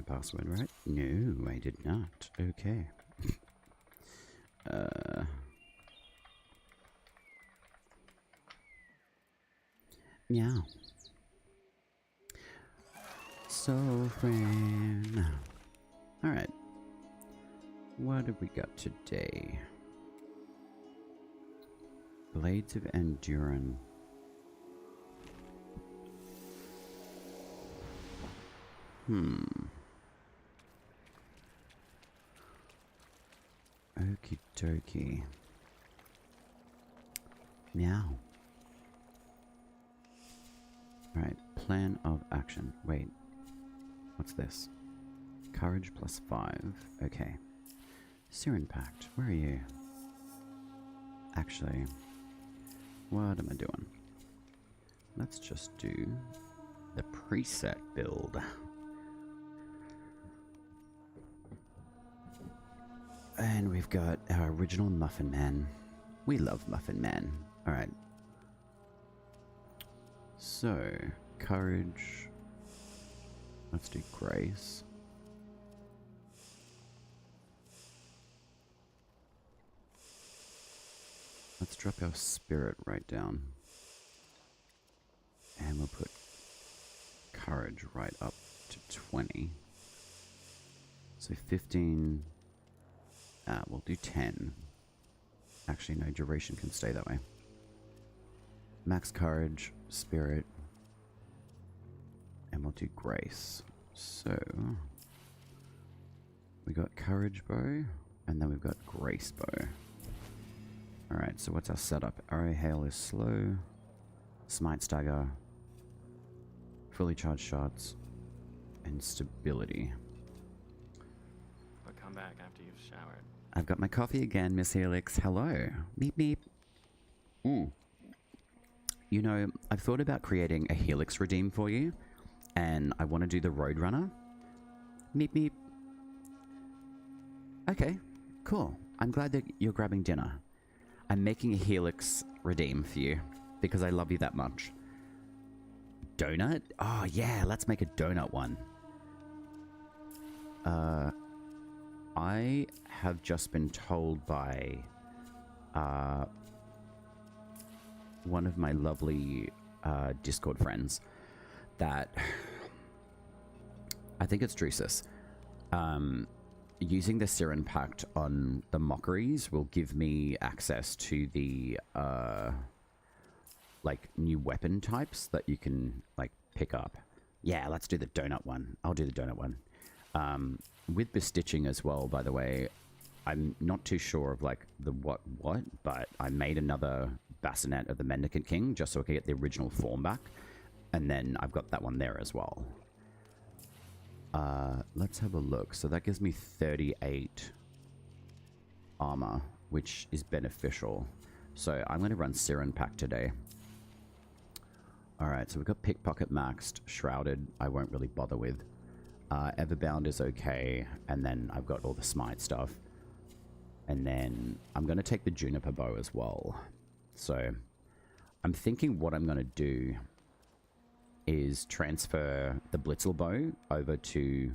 password, right? No, I did not. Okay. Meow. Soulframe. Alright. What have we got today? Blades of Endurin. Okie dokie. Meow. Right, plan of action. Wait. What's this? Courage +5. Okay. Siren Pact, where are you? Actually, what am I doing? Let's just do the preset build. And we've got our original Muffin Man. We love Muffin Man. Alright. So, courage. Let's do grace. Let's drop our spirit right down. And we'll put courage right up to 20. So 15. We'll do 10. Actually, no, duration can stay that way. Max courage, spirit. And we'll do grace. So we got courage bow, and then we've got grace bow. Alright, so what's our setup? Arrow hail is slow. Smite stagger. Fully charged shots. And stability. I'll come back after you've showered. I've got my coffee again, Miss Helix. Hello. Meep meep. You know, I've thought about creating a Helix redeem for you. And I want to do the Roadrunner. Meep meep. Okay, cool. I'm glad that you're grabbing dinner. I'm making a Helix redeem for you because I love you that much. Donut? Oh yeah, let's make a donut one. I have just been told by one of my lovely Discord friends that I think it's Drusus. Using the Siren Pact on the Mockeries will give me access to the like new weapon types that you can like pick up. Yeah, let's do the donut one. I'll do the donut one. With bestitching as well, by the way, I'm not too sure of like the what, but I made another bassinet of the Mendicant King just so I could get the original form back. And then I've got that one there as well. Let's have a look. So that gives me 38 armor, which is beneficial. So I'm going to run Siren Pact today. Alright, so we've got Pickpocket maxed, Shrouded I won't really bother with. Everbound is okay, and then I've got all the Smite stuff. And then I'm going to take the Juniper Bow as well. So I'm thinking what I'm going to do is transfer the Blitzel Bow over to...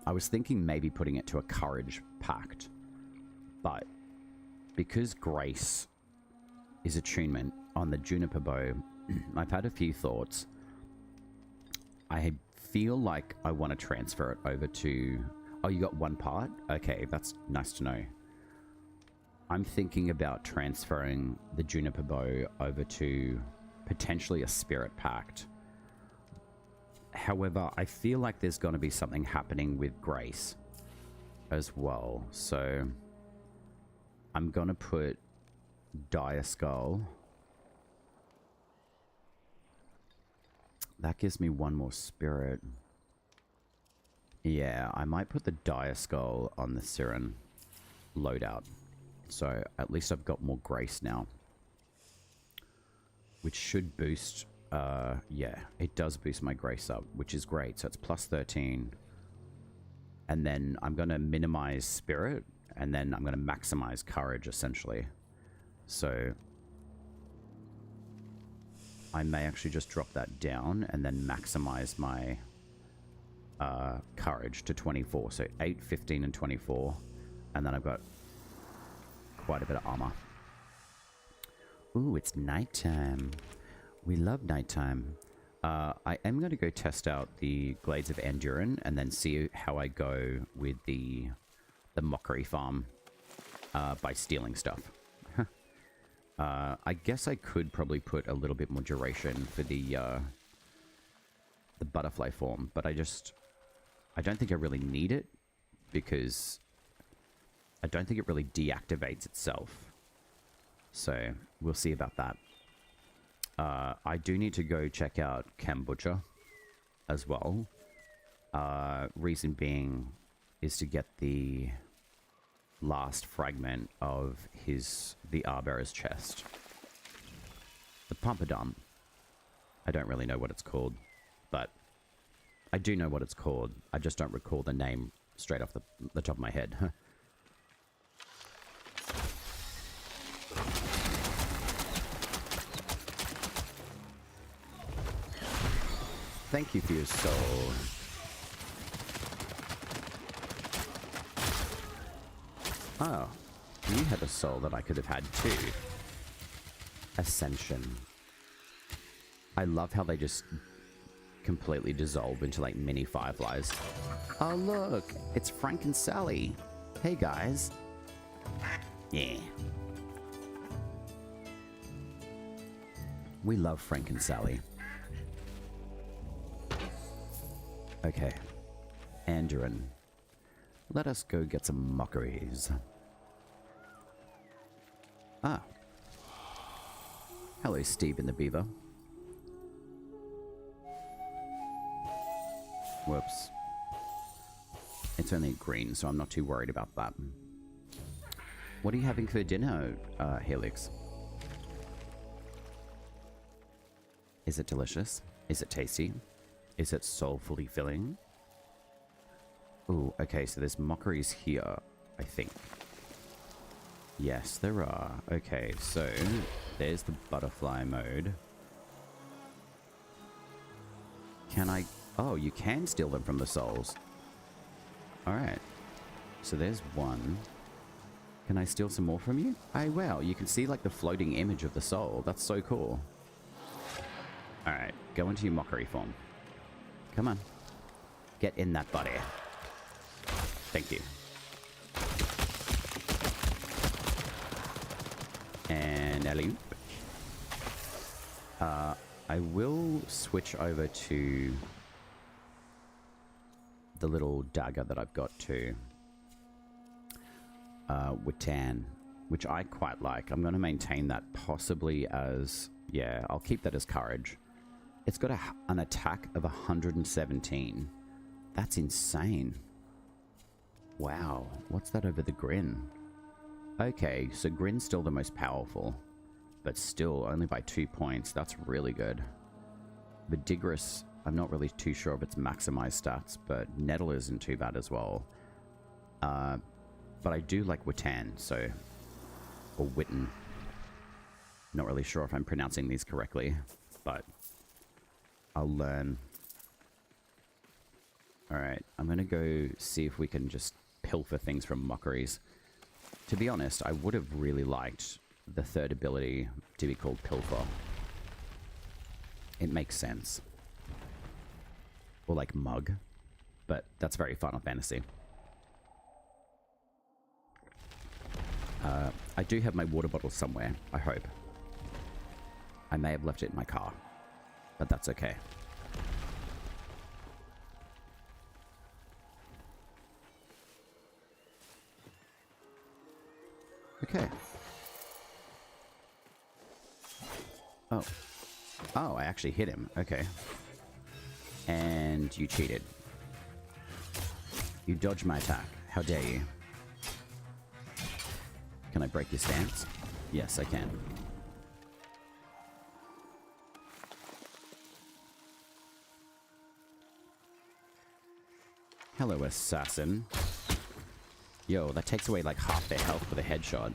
I was thinking maybe putting it to a Courage Pact. But because Grace is attunement on the Juniper Bow, I've had a few thoughts. I feel like I want to transfer it over to... Oh, you got one part? Okay, that's nice to know. I'm thinking about transferring the Juniper Bow over to potentially a Spirit Pact. However, I feel like there's going to be something happening with Grace as well. So I'm going to put Dire Skull. That gives me one more spirit. Yeah, I might put the Dire Skull on the Siren loadout. So at least I've got more Grace now. Which should boost... yeah, it does boost my Grace up, which is great. So it's plus 13. And then I'm going to minimize Spirit. And then I'm going to maximize Courage, essentially. So I may actually just drop that down and then maximize my courage to 24. So 8, 15, and 24. And then I've got quite a bit of armor. Ooh, it's nighttime. We love nighttime. I am going to go test out the Glades of Anduran and then see how I go with the Mockery farm by stealing stuff. I guess I could probably put a little bit more duration for the butterfly form, but I don't think I really need it because I don't think it really deactivates itself. So we'll see about that. I do need to go check out Kombucha as well. Reason being is to get the last fragment of the Arbearer's chest. The Pumpadum. I don't really know what it's called, but I do know what it's called. I just don't recall the name straight off the top of my head. Thank you for your soul. Oh, you had a soul that I could have had too. Ascension. I love how they just completely dissolve into like mini fireflies. Oh look, it's Frank and Sally. Hey guys. Yeah. We love Frank and Sally. Okay. Anduran. Let us go get some mockeries. Ah. Hello, Steve and the Beaver. Whoops. It's only green, so I'm not too worried about that. What are you having for dinner, Helix? Is it delicious? Is it tasty? Is it soulfully filling? Ooh, okay, so there's mockeries here, I think. Yes, there are. Okay, so there's the butterfly mode. Can I... Oh, you can steal them from the souls. Alright. So there's one. Can I steal some more from you? Oh, wow, you can see like the floating image of the soul. That's so cool. Alright, go into your mockery form. Come on. Get in that body. Thank you. And alley-oop. I will switch over to the little dagger that I've got too. Witan, which I quite like. I'm going to maintain that possibly as... Yeah, I'll keep that as courage. It's got an attack of 117. That's insane. Wow, what's that over the Grin? Okay, so Grin's still the most powerful, but still only by 2 points. That's really good. Vidigris, I'm not really too sure of its maximized stats, but Nettle isn't too bad as well. But I do like Witan, so... Or Witten. Not really sure if I'm pronouncing these correctly, but... I'll learn. Alright, I'm gonna go see if we can just pilfer things from mockeries. To be honest, I would have really liked the third ability to be called Pilfer. It makes sense. Or like Mug. But that's very Final Fantasy. I do have my water bottle somewhere, I hope. I may have left it in my car. But that's okay. Okay. Oh. Oh, I actually hit him. Okay. And you cheated. You dodged my attack. How dare you? Can I break your stance? Yes, I can. Hello, assassin. Yo, that takes away like half their health with a headshot.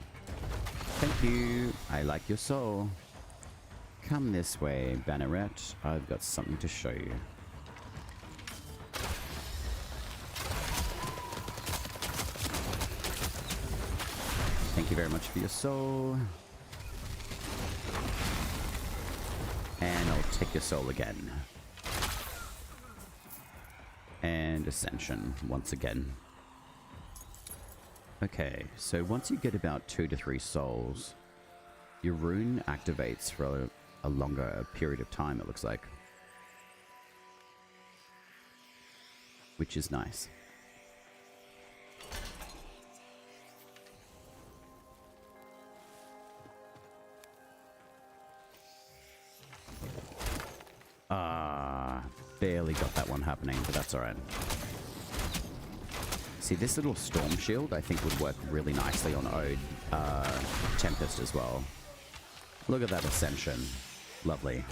Thank you. I like your soul. Come this way, Banneret. I've got something to show you. Thank you very much for your soul. And I'll take your soul again. And Ascension once again. Okay, so once you get about 2 to 3 souls, your rune activates for a longer period of time, it looks like. Which is nice. Barely got that one happening, but that's alright. See, this little storm shield I think would work really nicely on Ode Tempest as well. Look at that Ascension. Lovely.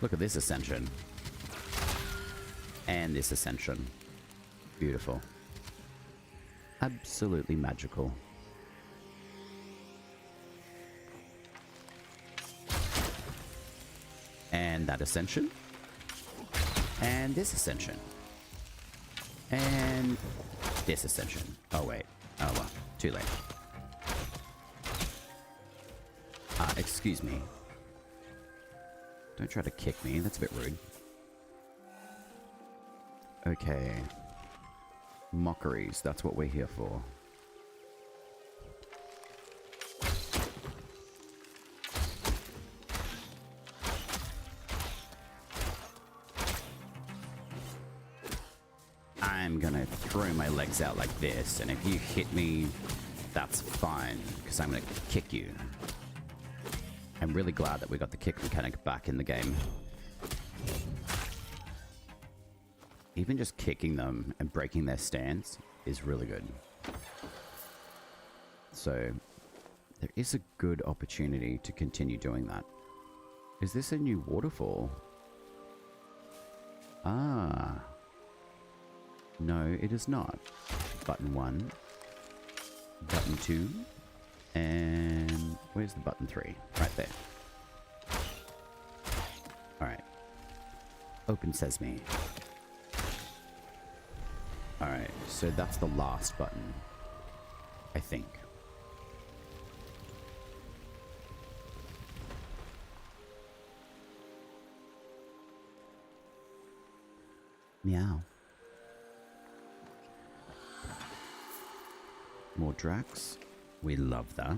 Look at this Ascension. And this Ascension. Beautiful. Absolutely magical. And that Ascension. And this Ascension. And this Ascension. Oh, wait. Oh, well. Too late. Excuse me. Don't try to kick me. That's a bit rude. Okay. Mockeries. That's what we're here for. I'm gonna throw my legs out like this, and if you hit me, that's fine, because I'm gonna kick you. I'm really glad that we got the kick mechanic back in the game. Even just kicking them and breaking their stance is really good. So, there is a good opportunity to continue doing that. Is this a new waterfall? Ah. No, it is not. Button 1. Button 2. And where's the button 3? Right there. Alright. Open Sesame. Alright, so that's the last button. I think. Meow. More Drax. We love that.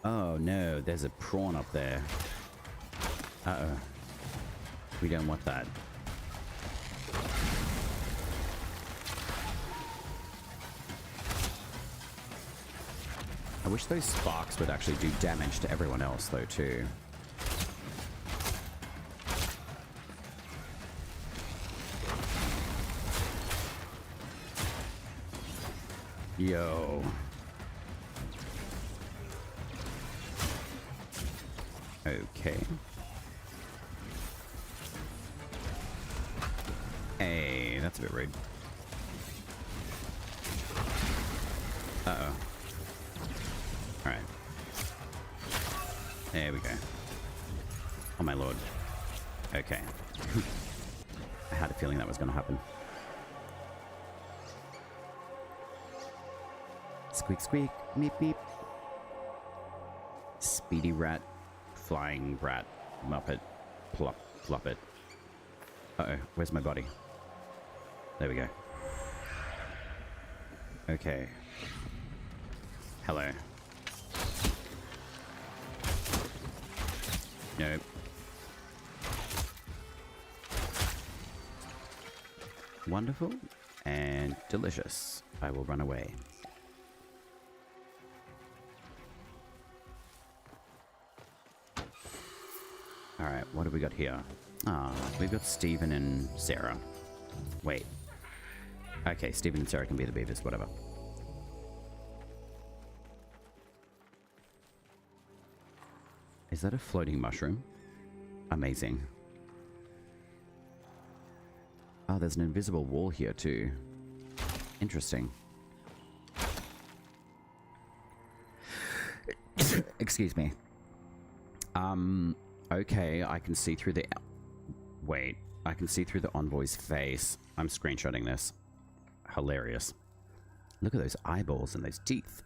Oh no, there's a prawn up there. Uh-oh. We don't want that. I wish those sparks would actually do damage to everyone else though too. Yo. Okay. Hey, that's a bit rude. Uh-oh. Alright. There we go. Oh my lord. Okay. I had a feeling that was going to happen. Squeak, squeak, meep, meep. Speedy rat, flying rat, muppet, plop, flop it. Uh-oh, where's my body? There we go. Okay. Hello. Nope. Wonderful and delicious. I will run away. Alright, what do we got here? Ah, we've got Steven and Sarah. Wait. Okay, Steven and Sarah can be the beavers, whatever. Is that a floating mushroom? Amazing. Oh, there's an invisible wall here too. Interesting. Excuse me. Okay, I can see through the... Wait, I can see through the envoy's face. I'm screenshotting this. Hilarious. Look at those eyeballs and those teeth.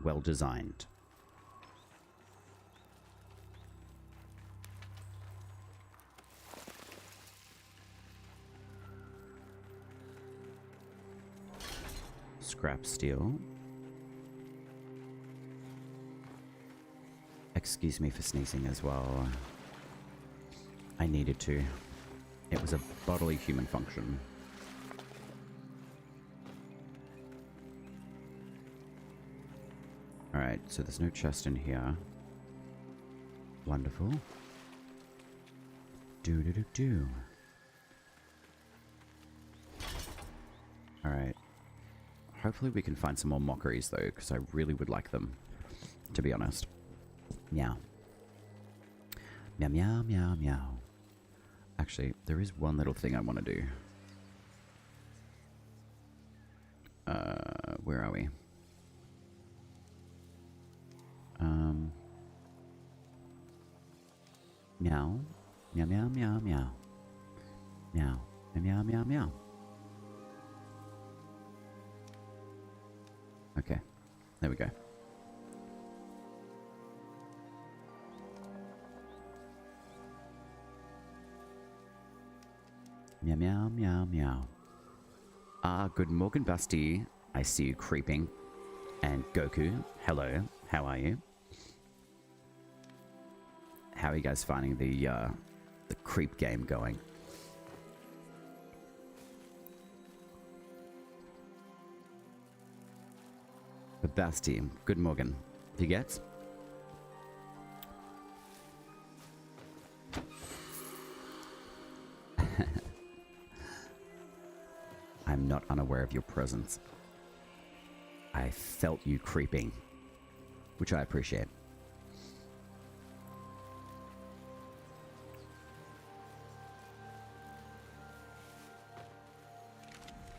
Well designed. Scrap steel. Excuse me for sneezing as well. I needed to. It was a bodily human function. Alright, so there's no chest in here. Wonderful. Do-do-do-do. Alright. Hopefully we can find some more mockeries though, because I really would like them, to be honest. Meow. Meow, meow, meow, meow. Actually, there is one little thing I want to do. Where are we? Meow. Meow, meow, meow, meow. Meow. Meow, meow, meow. Okay. There we go. Meow, meow, meow, meow. Good morning, Basti. I see you creeping. And Goku, hello. How are you? How are you guys finding the creep game going? But Basti, good morning. Wie geht's? I'm not unaware of your presence. I felt you creeping, which I appreciate.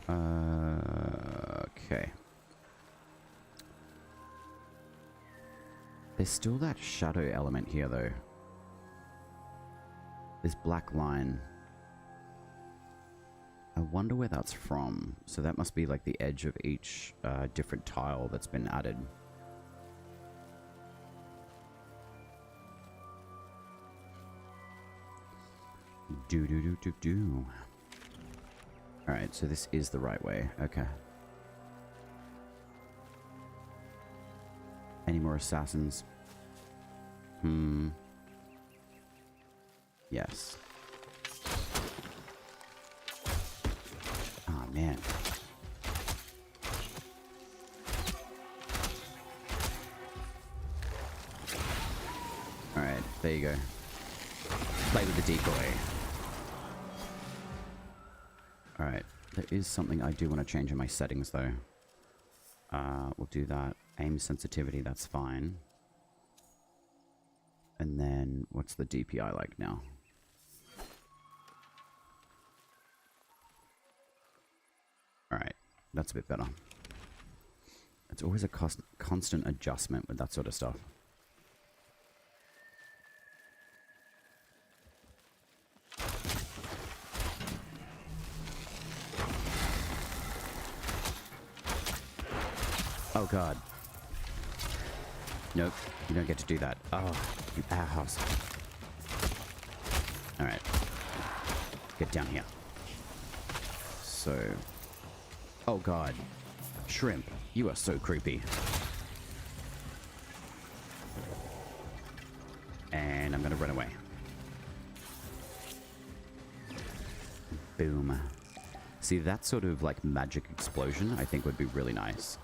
Okay. There's still that shadow element here, though. This black line. I wonder where that's from. So that must be like the edge of each different tile that's been added. Do. Alright, so this is the right way. Okay. Any more assassins? Yes. Oh, man. Alright, there you go. Play with the decoy. Alright, there is something I do want to change in my settings, though. We'll do that. Aim sensitivity, that's fine. And then, what's the DPI like now? Alright, that's a bit better. It's always a constant adjustment with that sort of stuff. Oh god. Nope, you don't get to do that. Oh, you ass. Alright. Get down here. So... Oh god. Shrimp, you are so creepy. And I'm gonna run away. Boom. See, that sort of like magic explosion I think would be really nice.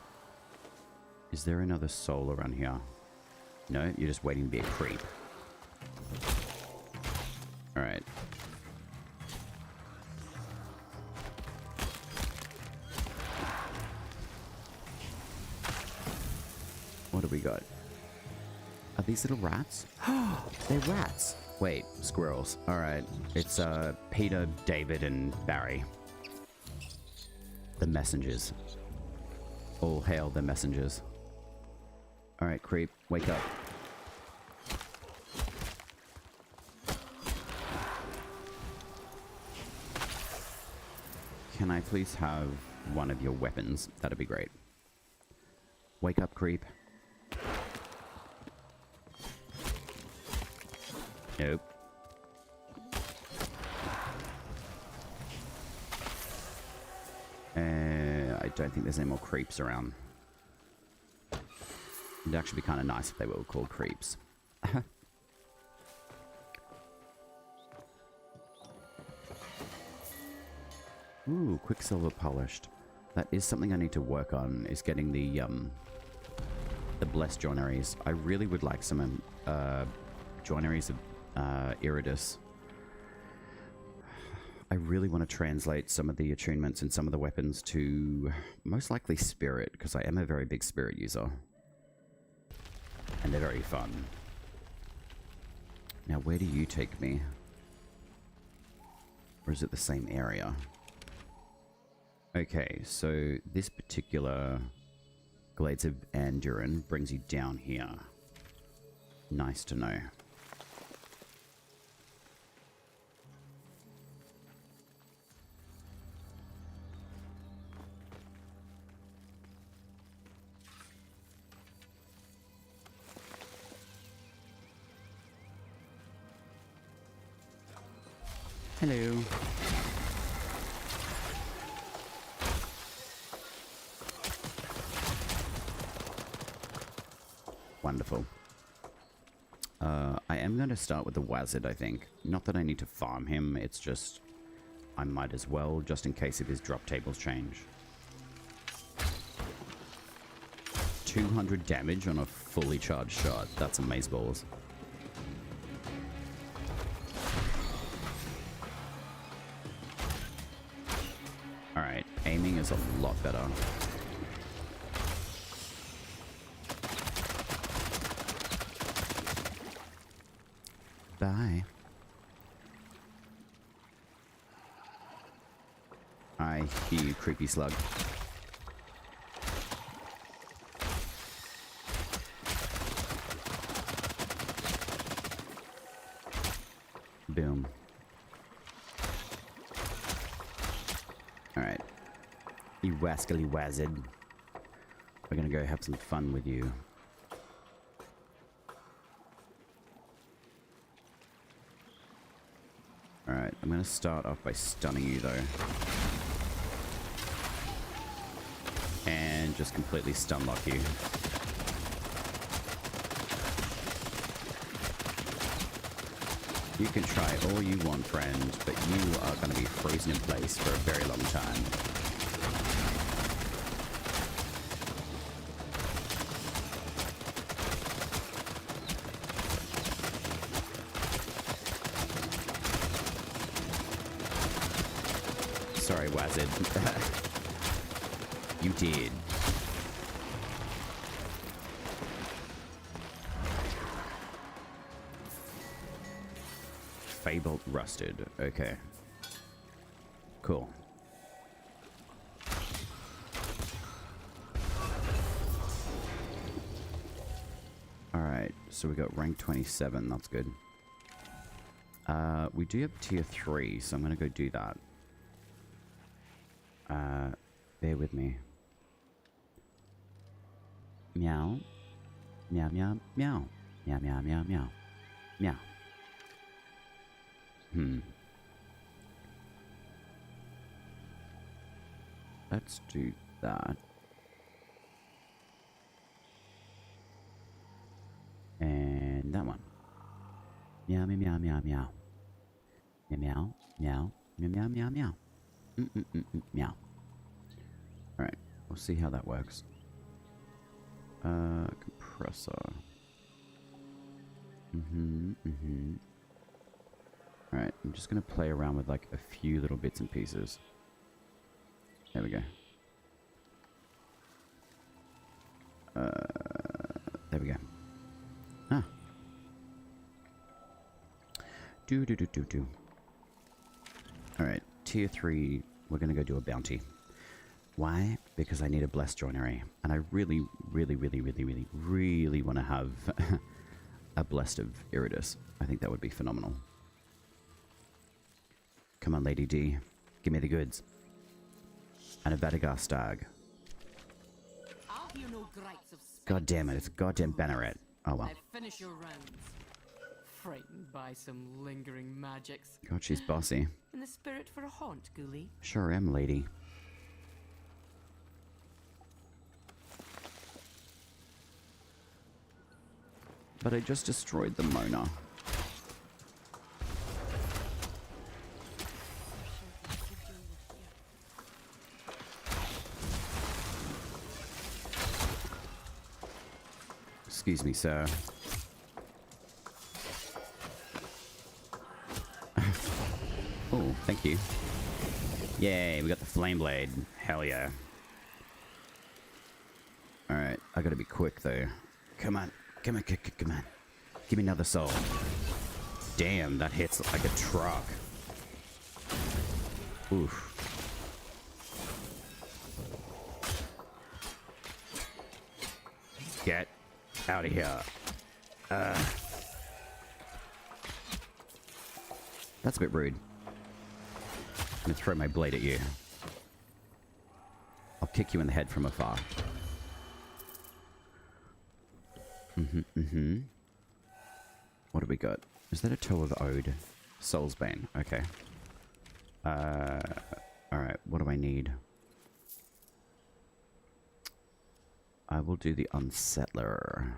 Is there another soul around here? No, you're just waiting to be a creep. Alright. What do we got? Are these little rats? They're rats! Wait, squirrels. Alright. It's Peter, David, and Barry. The messengers. All hail the messengers. Alright, creep, wake up. Can I please have one of your weapons? That'd be great. Wake up, creep. Nope. I don't think there's any more creeps around. It'd actually be kind of nice if they were called creeps. Ooh, Quicksilver polished. That is something I need to work on, is getting the blessed joineries. I really would like some joineries of Iridus. I really want to translate some of the attunements and some of the weapons to most likely Spirit, because I am a very big Spirit user. And they're very fun. Now, where do you take me? Or is it the same area? Okay, so this particular Glades of Andurin brings you down here. Nice to know. Hello. Wonderful. I am going to start with the Wazard, I think. Not that I need to farm him, it's just I might as well, just in case if his drop tables change. 200 damage on a fully charged shot. That's amazeballs. Alright, aiming is a lot better. Bye. I hear you, creepy slug. Boom. Alright. You rascally wazard. We're gonna go have some fun with you. Alright, I'm gonna start off by stunning you though. And just completely stun lock you. You can try all you want, friend, but you are gonna be frozen in place for a very long time. Sorry, Wazard. You did. Fable rusted. Okay. Cool. Alright, so we got rank 27. That's good. We do have tier 3, so I'm going to go do that. Bear with me. Meow. Meow, meow, meow. Meow, meow, meow, meow. Meow. Let's do that. And that one. Meow, meow, meow, meow, meow. Meow, meow, meow, meow, meow, meow. Meow. Alright, we'll see how that works. Compressor. Alright, I'm just gonna play around with like a few little bits and pieces. There we go. There we go. Ah. Do. Alright, tier 3, we're gonna go do a bounty. Why? Because I need a blessed joinery. And I really want to have a blessed of Iridus. I think that would be phenomenal. Come on, Lady D. Give me the goods. And a Vatigar stag. I'll hear no gripes of God damn it, it's a goddamn banneret. Oh well. Now finish your rounds. Frightened by some lingering magics. God, she's bossy. In the spirit for a haunt, Ghoulie? Sure am, lady. But I just destroyed the Mona. Excuse me, sir. Oh, thank you. Yay, we got the flame blade. Hell yeah. Alright, I gotta be quick though. Come on. Come on, come on. Give me another soul. Damn, that hits like a truck. Oof. Get out of here. That's a bit rude. I'm gonna throw my blade at you. I'll kick you in the head from afar. What do we got? Is that a Toe of Ode? Soulsbane. Okay. Alright, what do I need? I will do the Unsettler.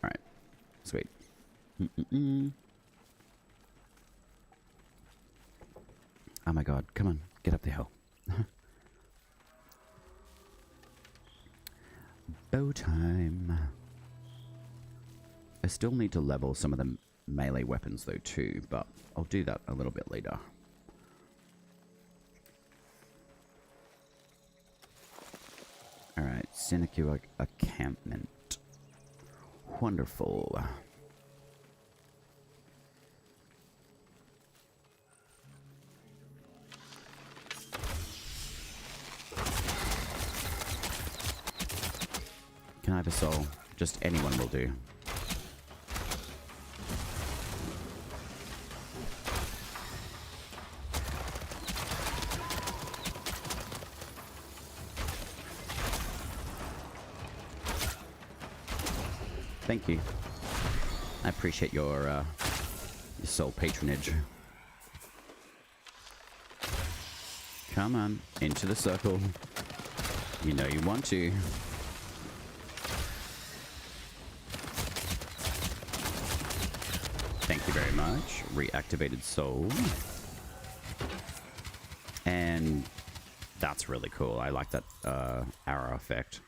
Alright. Sweet. Oh my god, come on, get up the hill. Bow time. I still need to level some of the melee weapons though too, but I'll do that a little bit later. Alright, Sinecure Encampment. Wonderful. Can I have a soul? Just anyone will do. Thank you. I appreciate your soul patronage. Come on, into the circle. You know you want to. Thank you very much. Reactivated soul. And that's really cool. I like that arrow effect.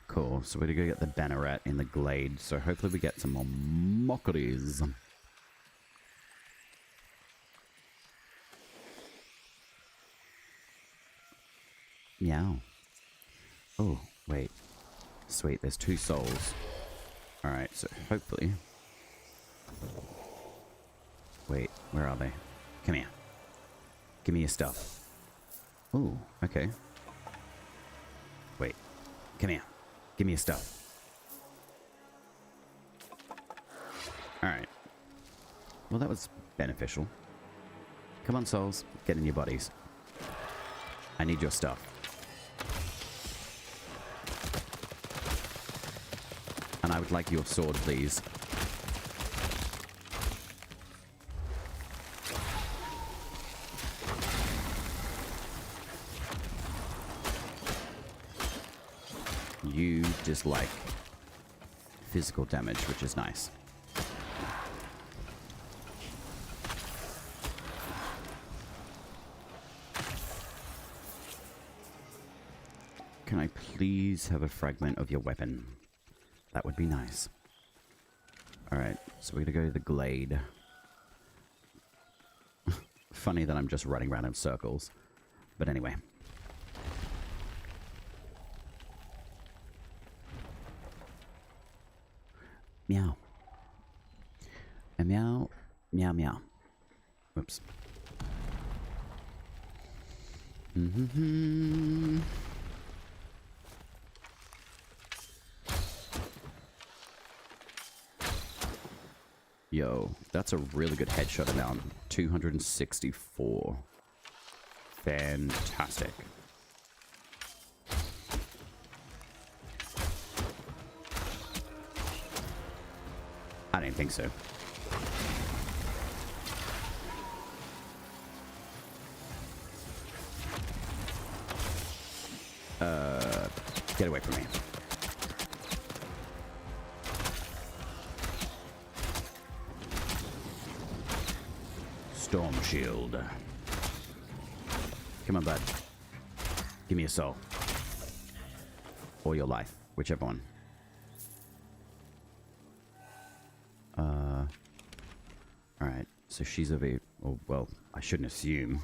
Cool. So we're gonna go get the banneret in the glade. So hopefully we get some more mockeries. Meow. Oh, wait. Sweet, there's 2 souls. Alright, so hopefully... Wait, where are they? Come here. Give me your stuff. Ooh, okay. Wait. Come here. Give me your stuff. Alright. Well, that was beneficial. Come on, souls. Get in your bodies. I need your stuff. And I would like your sword, please. You dislike physical damage, which is nice. Can I please have a fragment of your weapon? That would be nice. Alright, so we're gonna go to the glade. Funny that I'm just running around in circles. But anyway. Meow. And meow, meow, meow. Oops. Yo, that's a really good headshot amount. 264. Fantastic. I didn't think so. Get away from me. Storm shield. Come on, bud. Give me a soul. Or your life. Whichever one. Alright. So she's well, I shouldn't assume.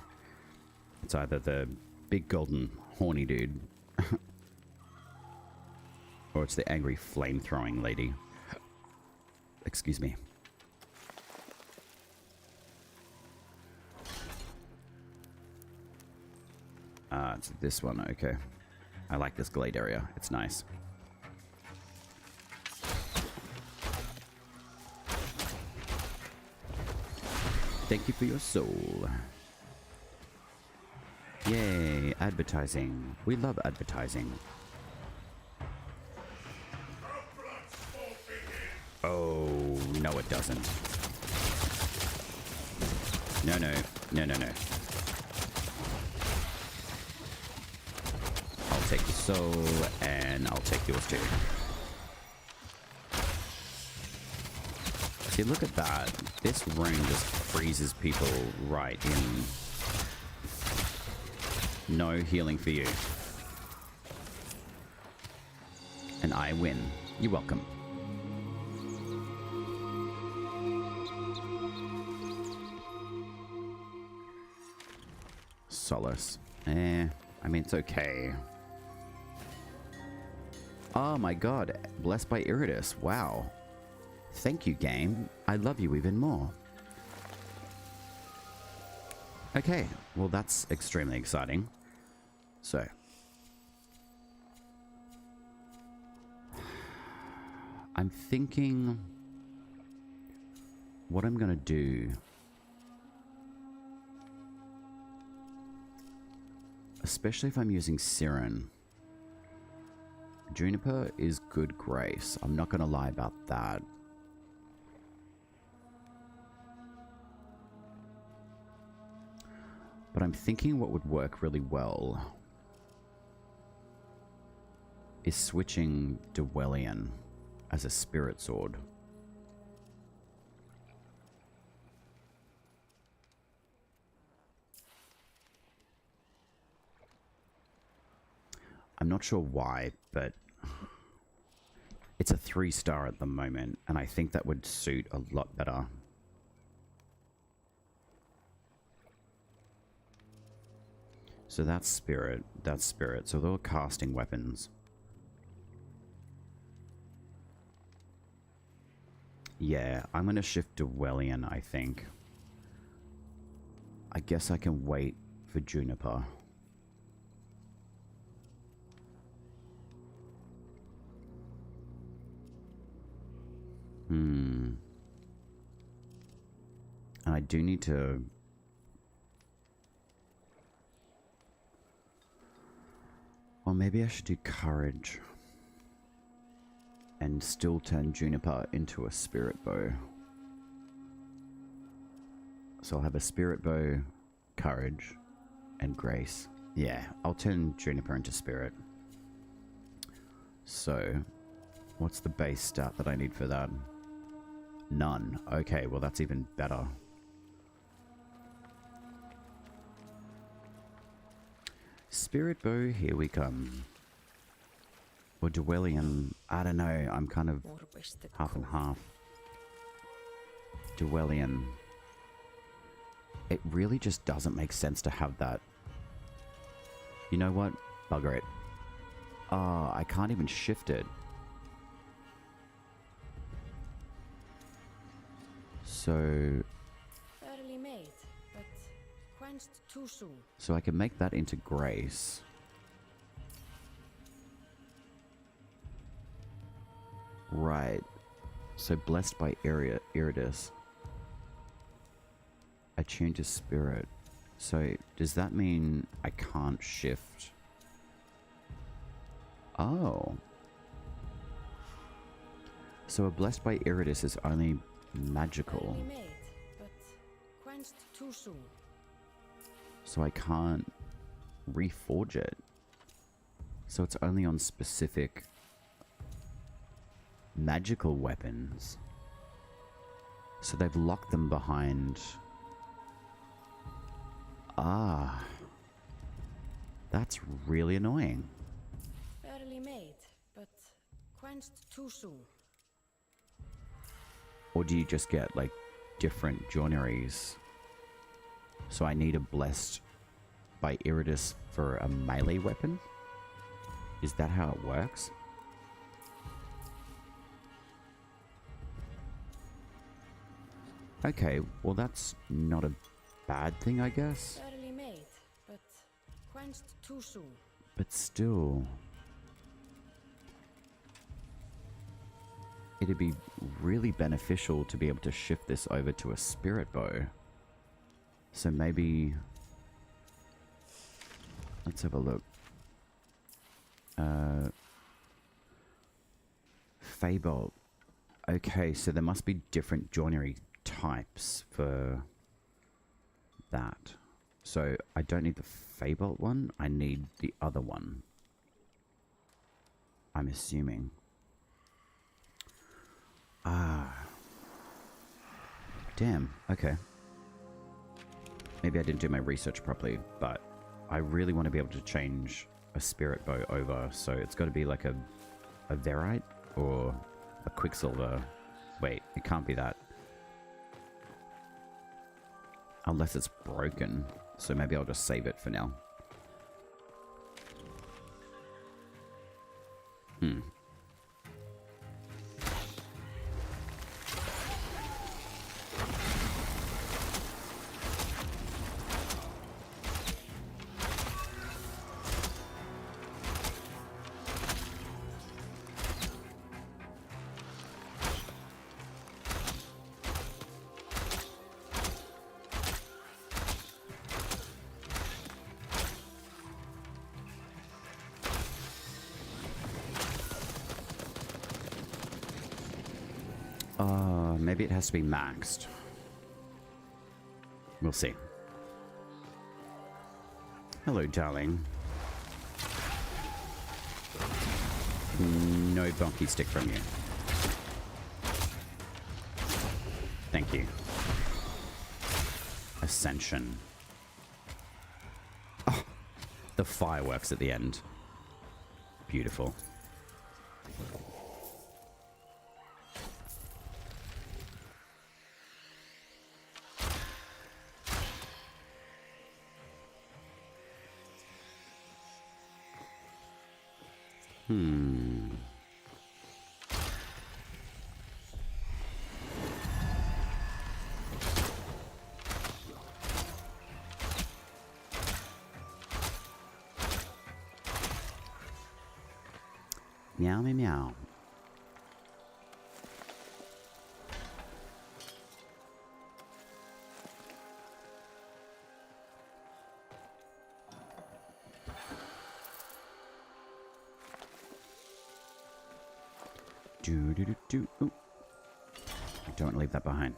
It's either the big golden horny dude. Or it's the angry flame-throwing lady. Excuse me. It's this one, okay. I like this glade area. It's nice. Thank you for your soul. Yay, advertising. We love advertising. Oh, no it doesn't. No, no. No, no, no. I'll take the soul, and I'll take yours too. See, look at that. This rune just freezes people right in. No healing for you. And I win. You're welcome. Solace. I mean, it's okay. Oh my god. Blessed by Iridus. Wow. Thank you, game. I love you even more. Okay. Well, that's extremely exciting. So. I'm thinking what I'm going to do. Especially if I'm using Siren. Juniper is good grace. I'm not going to lie about that. But I'm thinking what would work really well is switching Dwellian as a spirit sword. I'm not sure why, but it's a 3-star at the moment, and I think that would suit a lot better. So that's spirit, so they're casting weapons. Yeah, I'm gonna shift to Dwellian, I think. I guess I can wait for Juniper. And I do need to... Or maybe I should do Courage. And still turn Juniper into a Spirit Bow. So I'll have a Spirit Bow, Courage, and Grace. Yeah, I'll turn Juniper into Spirit. So, what's the base stat that I need for that? None. Okay, well that's even better. Spirit Bow, here we come. Or Dwellian, I don't know, I'm kind of half and half. Dwellian. It really just doesn't make sense to have that. You know what? Bugger it. Oh, I can't even shift it. So... Early made, but quenched too soon. So I can make that into Grace. Right. So blessed by Iridus. Attuned to spirit. So does that mean I can't shift? Oh. So a blessed by Iridus is only magical. Barely made, but quenched too soon. So I can't reforge it. So it's only on specific magical weapons. So they've locked them behind... Ah. That's really annoying. Barely made, but quenched too soon. Or do you just get, like, different joineries? So I need a blessed by Iridus for a melee weapon? Is that how it works? Okay, well that's not a bad thing, I guess. Barely made, but quenched too soon. But still... It'd be really beneficial to be able to shift this over to a spirit bow. So maybe... Let's have a look. Feybolt. Okay, so there must be different joinery types for that. So I don't need the Feybolt one, I need the other one. I'm assuming. Ah. Damn, okay. Maybe I didn't do my research properly, but I really want to be able to change a spirit bow over, so it's got to be like a Verite or a Quicksilver. Wait, it can't be that. Unless it's broken, so maybe I'll just save it for now. Maybe it has to be maxed. We'll see. Hello, darling. No bonky stick from you. Thank you. Ascension. Oh, the fireworks at the end. Beautiful. Meow, meow, meow. Do do do do. Ooh. I don't want to leave that behind.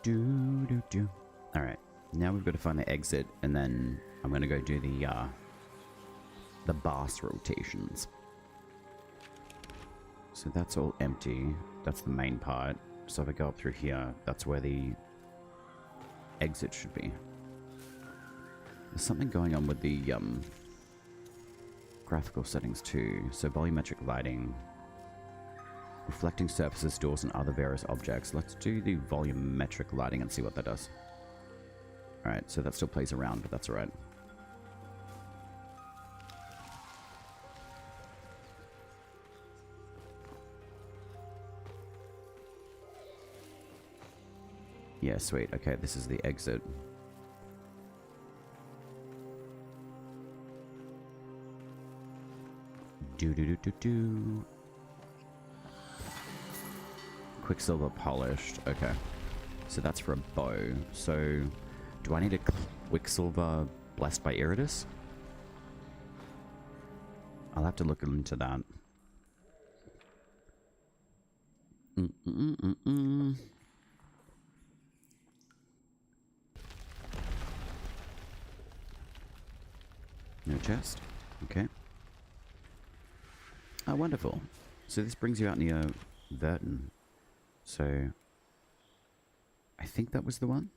Do do do. All right, now we've got to find the exit, and then I'm gonna go do the boss rotations. So that's all empty. That's the main part. So if I go up through here, that's where the exit should be. There's something going on with the graphical settings too. So volumetric lighting, reflecting surfaces, doors, and other various objects. Let's do the volumetric lighting and see what that does. Alright, so that still plays around, but that's alright. Yeah, sweet. Okay, this is the exit. Do. Quicksilver polished. Okay. So that's for a bow. So do I need a Quicksilver blessed by Iridus? I'll have to look into that. No chest. Okay. Oh, wonderful. So this brings you out near Verton. So I think that was the one.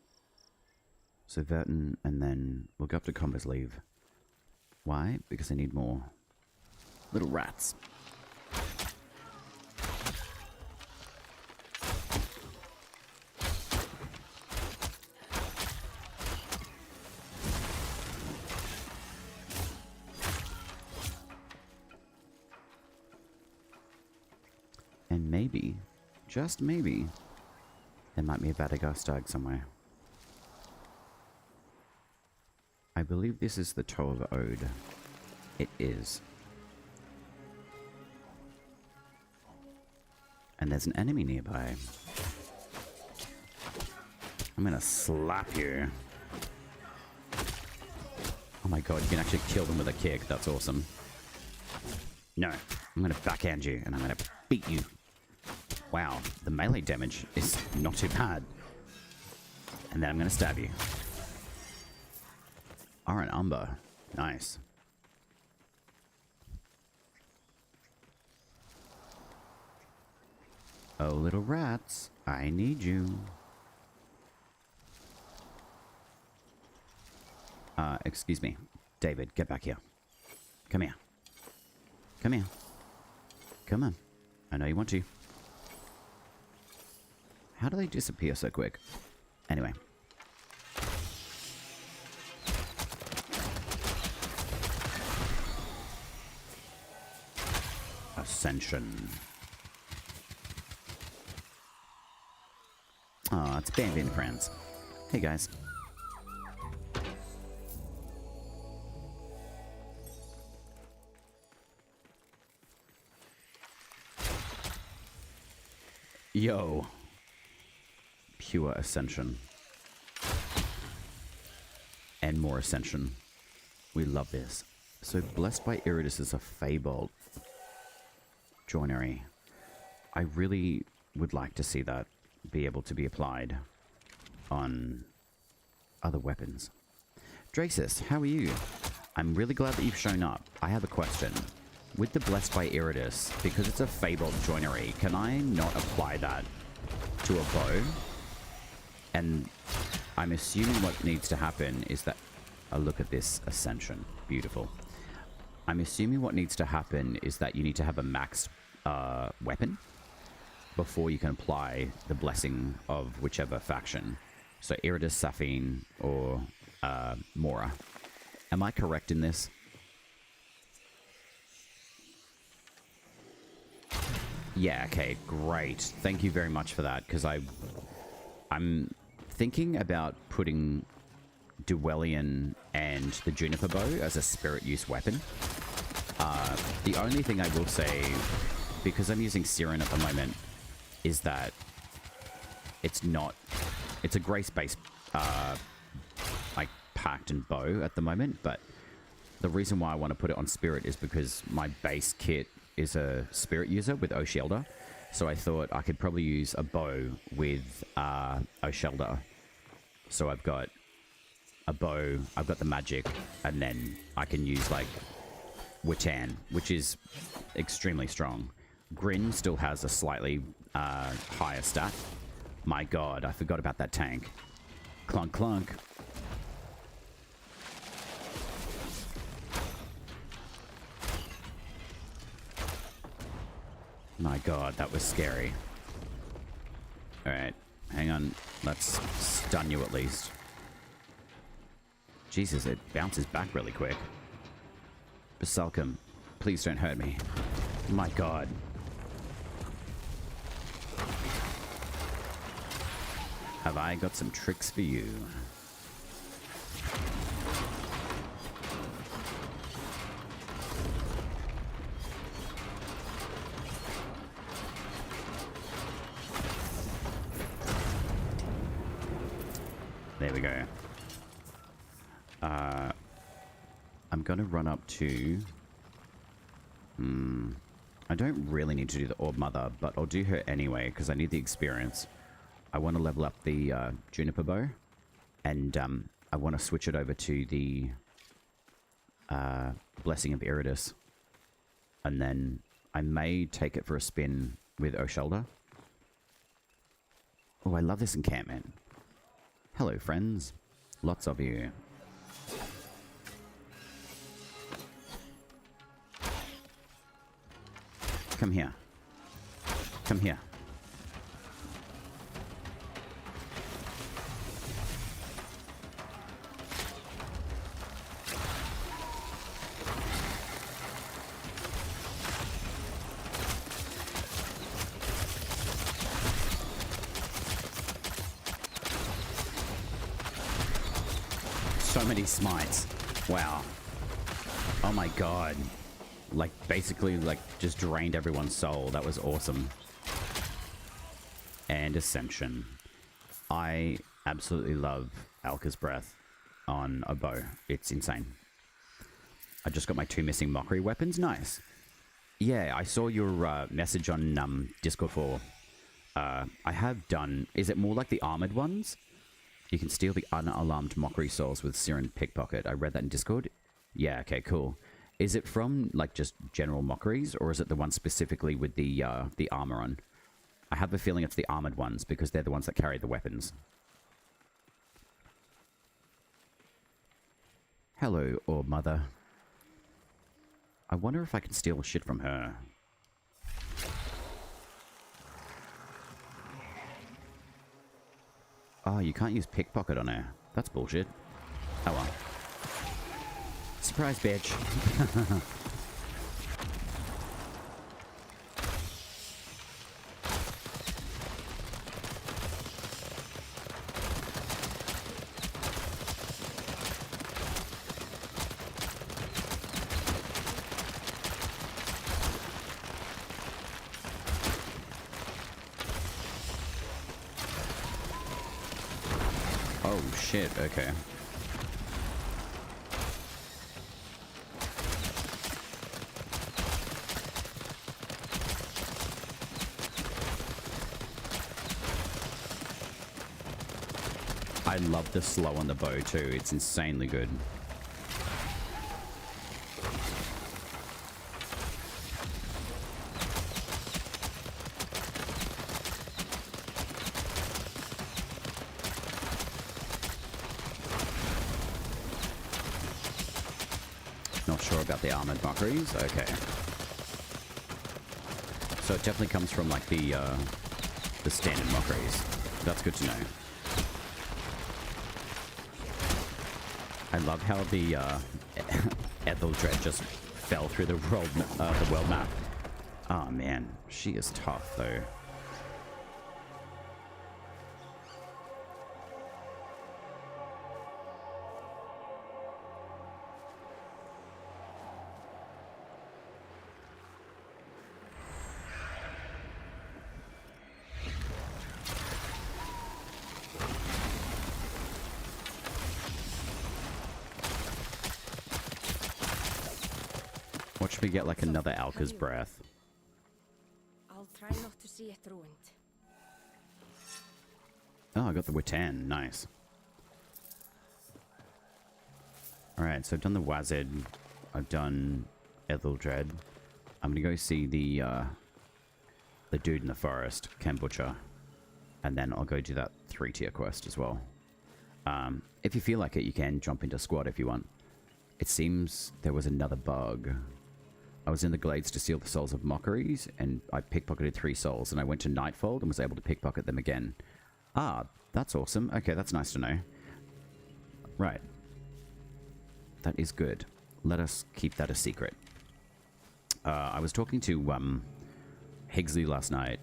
So Verton, and then we'll go up to Combo's Leave. Why? Because I need more little rats. And maybe, just maybe, there might be a Vadagar stag somewhere. I believe this is the Toe of Ode. It is. And there's an enemy nearby. I'm gonna slap you. Oh my god, you can actually kill them with a kick. That's awesome. No, I'm gonna backhand you and I'm gonna beat you. Wow, the melee damage is not too bad. And then I'm gonna stab you. An Umber. Nice. Oh, little rats, I need you. Excuse me. David, get back here. Come here. Come here. Come on. I know you want to. How do they disappear so quick? Anyway. Ascension. Oh, it's Bambi and friends. Hey guys. Yo. Pure ascension. And more ascension. We love this. So blessed by Iridus is a Feybolt joinery. I really would like to see that be able to be applied on other weapons. Dracis, how are you? I'm really glad that you've shown up. I have a question. With the Blessed by Iridus, because it's a Feybolt joinery, can I not apply that to a bow? And I'm assuming what needs to happen is that... Oh, look at this Ascension. Beautiful. I'm assuming what needs to happen is that you need to have a maxed weapon before you can apply the blessing of whichever faction. So Iridus, Safine, or Mora. Am I correct in this? Yeah, okay, great. Thank you very much for that, because I'm thinking about putting Dwellian and the Juniper Bow as a spirit use weapon. The only thing I will say, because I'm using Siren at the moment, is that it's a grace-based like pact and bow at the moment, but the reason why I want to put it on spirit is because my base kit is a spirit user with Oshelda, so I thought I could probably use a bow with Oshelda. So I've got a bow, I've got the magic, and then I can use like Witan, which is extremely strong. Grin still has a slightly higher stat. My god, I forgot about that tank. Clunk clunk. My god, that was scary. Alright, hang on. Let's stun you at least. Jesus, it bounces back really quick. Basalcum, please don't hurt me. My god. Have I got some tricks for you? There we go. I'm going to run up to... I don't really need to do the Orb Mother, but I'll do her anyway, because I need the experience. I want to level up the Juniper Bow, and I want to switch it over to the Blessing of Iridus. And then I may take it for a spin with O'Shelda. Oh, I love this encampment. Hello, friends. Lots of you. Come here. Come here. So many smites. Wow. Oh my god. Like, basically, like, just drained everyone's soul. That was awesome. And Ascension. I absolutely love Alka's Breath on a bow. It's insane. I just got my 2 missing Mockery weapons. Nice. Yeah, I saw your message on Discord for... I have done... Is it more like the armored ones? You can steal the unalarmed Mockery souls with Siren Pickpocket. I read that in Discord. Yeah, okay, cool. Is it from, like, just general Mockeries, or is it the one specifically with the armor on? I have a feeling it's the armored ones, because they're the ones that carry the weapons. Hello, Orb Mother. I wonder if I can steal shit from her. Oh, you can't use Pickpocket on her. That's bullshit. Oh well. Surprise, bitch. Oh, shit. Okay. I love the slow on the bow too. It's insanely good. Not sure about the armored mockeries. Okay. So it definitely comes from like the standard mockeries. That's good to know. I love how the Etheldred just fell through the world map. Oh man, she is tough though. Watch me get like another Alka's Breath. I'll try not to see it ruined. Oh, I got the Wittan. Nice. Alright, so I've done the Wazid. I've done Etheldred. I'm gonna go see the dude in the forest, Ken Butcher. And then I'll go do that 3-tier quest as well. If you feel like it, you can jump into squad if you want. It seems there was another bug. I was in the glades to steal the souls of mockeries, and I pickpocketed 3 souls, and I went to Nightfold and was able to pickpocket them again. Ah, that's awesome. Okay, that's nice to know. Right. That is good. Let us keep that a secret. I was talking to Higgsley last night,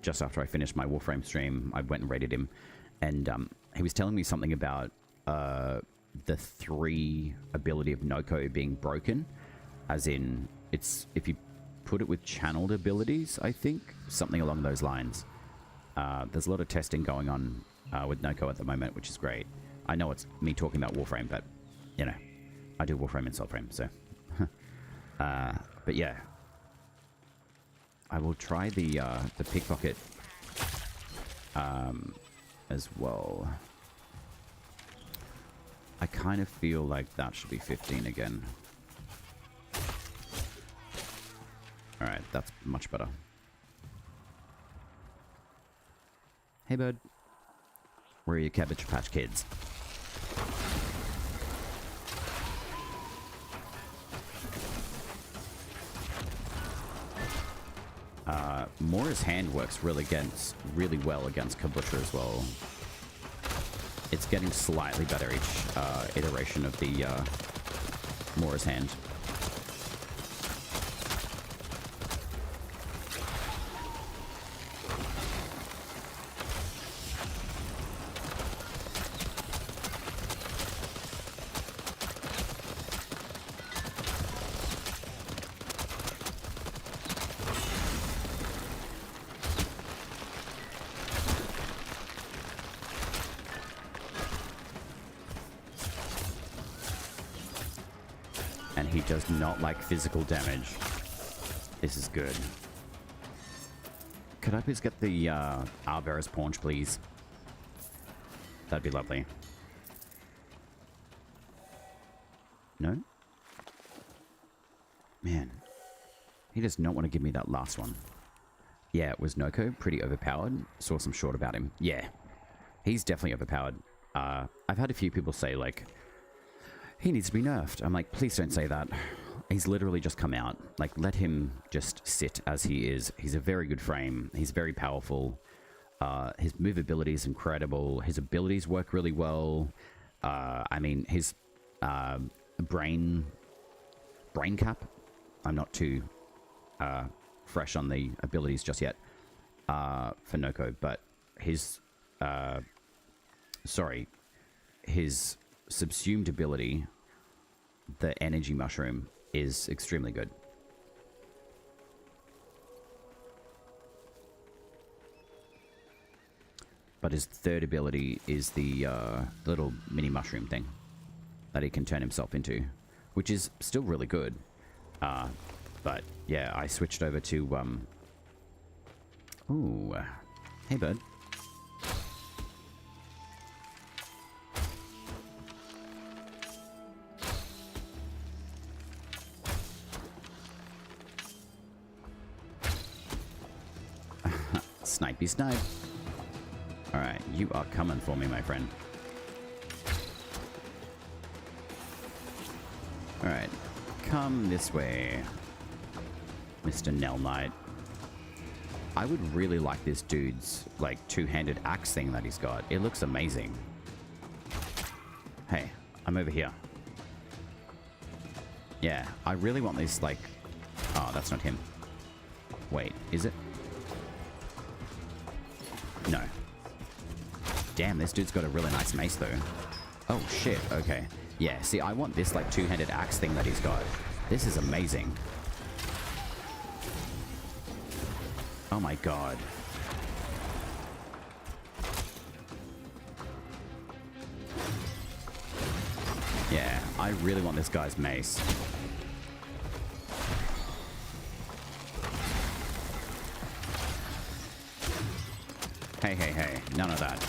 just after I finished my Warframe stream. I went and raided him, and he was telling me something about the 3 ability of Noko being broken. As in, it's if you put it with channeled abilities, I think. Something along those lines. There's a lot of testing going on with Noko at the moment, which is great. I know it's me talking about Warframe, but, you know, I do Warframe and Soulframe, so. But yeah. I will try the pickpocket as well. I kind of feel like that should be 15 again. Alright, that's much better. Hey, bud. Where are your Cabbage Patch Kids? Mora's hand works really well against Kombucha as well. It's getting slightly better each iteration of the Mora's hand. And he does not like physical damage. This is good. Could I please get the Arbera's Paunch, please? That'd be lovely. No? Man. He does not want to give me that last one. Yeah, it was Noko. Pretty overpowered. Saw some short about him. Yeah. He's definitely overpowered. I've had a few people say, like, he needs to be nerfed. I'm like, please don't say that. He's literally just come out. Like, let him just sit as he is. He's a very good frame. He's very powerful. His movability is incredible. His abilities work really well. I mean, his brain cap. I'm not too fresh on the abilities just yet for Noko, but his his subsumed ability, the energy mushroom, is extremely good. But his third ability is the little mini mushroom thing that he can turn himself into, which is still really good. But yeah, I switched over to ooh, hey bud. Snipey snipe. Alright, you are coming for me, my friend. Alright, come this way, Mr. Nell Knight. I would really like this dude's, like, two-handed axe thing that he's got. It looks amazing. Hey, I'm over here. Yeah, I really want this, like... Oh, that's not him. Wait, is it? No. Damn, this dude's got a really nice mace, though. Oh, shit. Okay. Yeah, see, I want this, like, two-handed axe thing that he's got. This is amazing. Oh, my God. Yeah, I really want this guy's mace. Hey, hey, hey. None of that.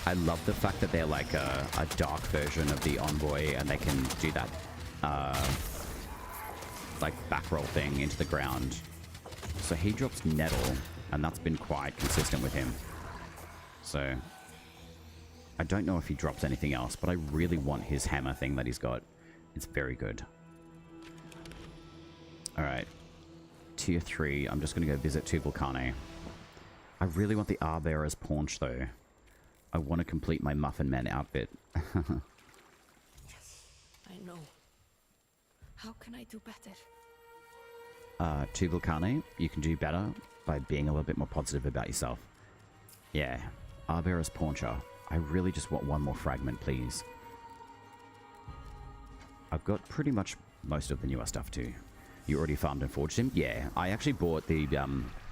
I love the fact that they're like a dark version of the Envoy, and they can do that like back roll thing into the ground. So he drops Nettle, and that's been quite consistent with him. So I don't know if he drops anything else, but I really want his hammer thing that he's got. It's very good. Alright. Tier 3. I'm just going to go visit Tubalcane. I really want the Arbera's Paunch, though. I want to complete my Muffin Man outfit. Yes, I know. How can I do better? Tubalcane, you can do better by being a little bit more positive about yourself. Yeah. Arbera's Pauncher. I really just want one more fragment, please. I've got pretty much most of the newer stuff, too. You already farmed and forged him? Yeah, I actually bought the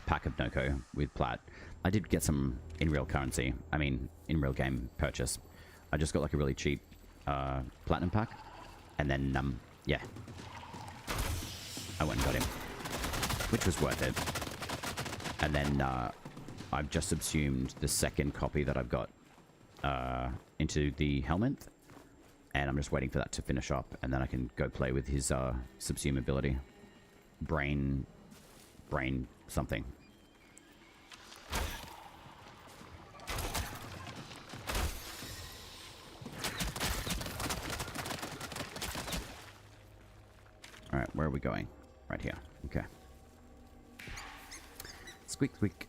pack of Noko with Plat. I did get some in real currency. I mean, in real game purchase. I just got like a really cheap platinum pack. And then, yeah. I went and got him. Which was worth it. And then I've just subsumed the second copy that I've got into the helmet. And I'm just waiting for that to finish up. And then I can go play with his subsume ability. Brain something. Alright, where are we going? Right here. Okay. Squeak, squeak.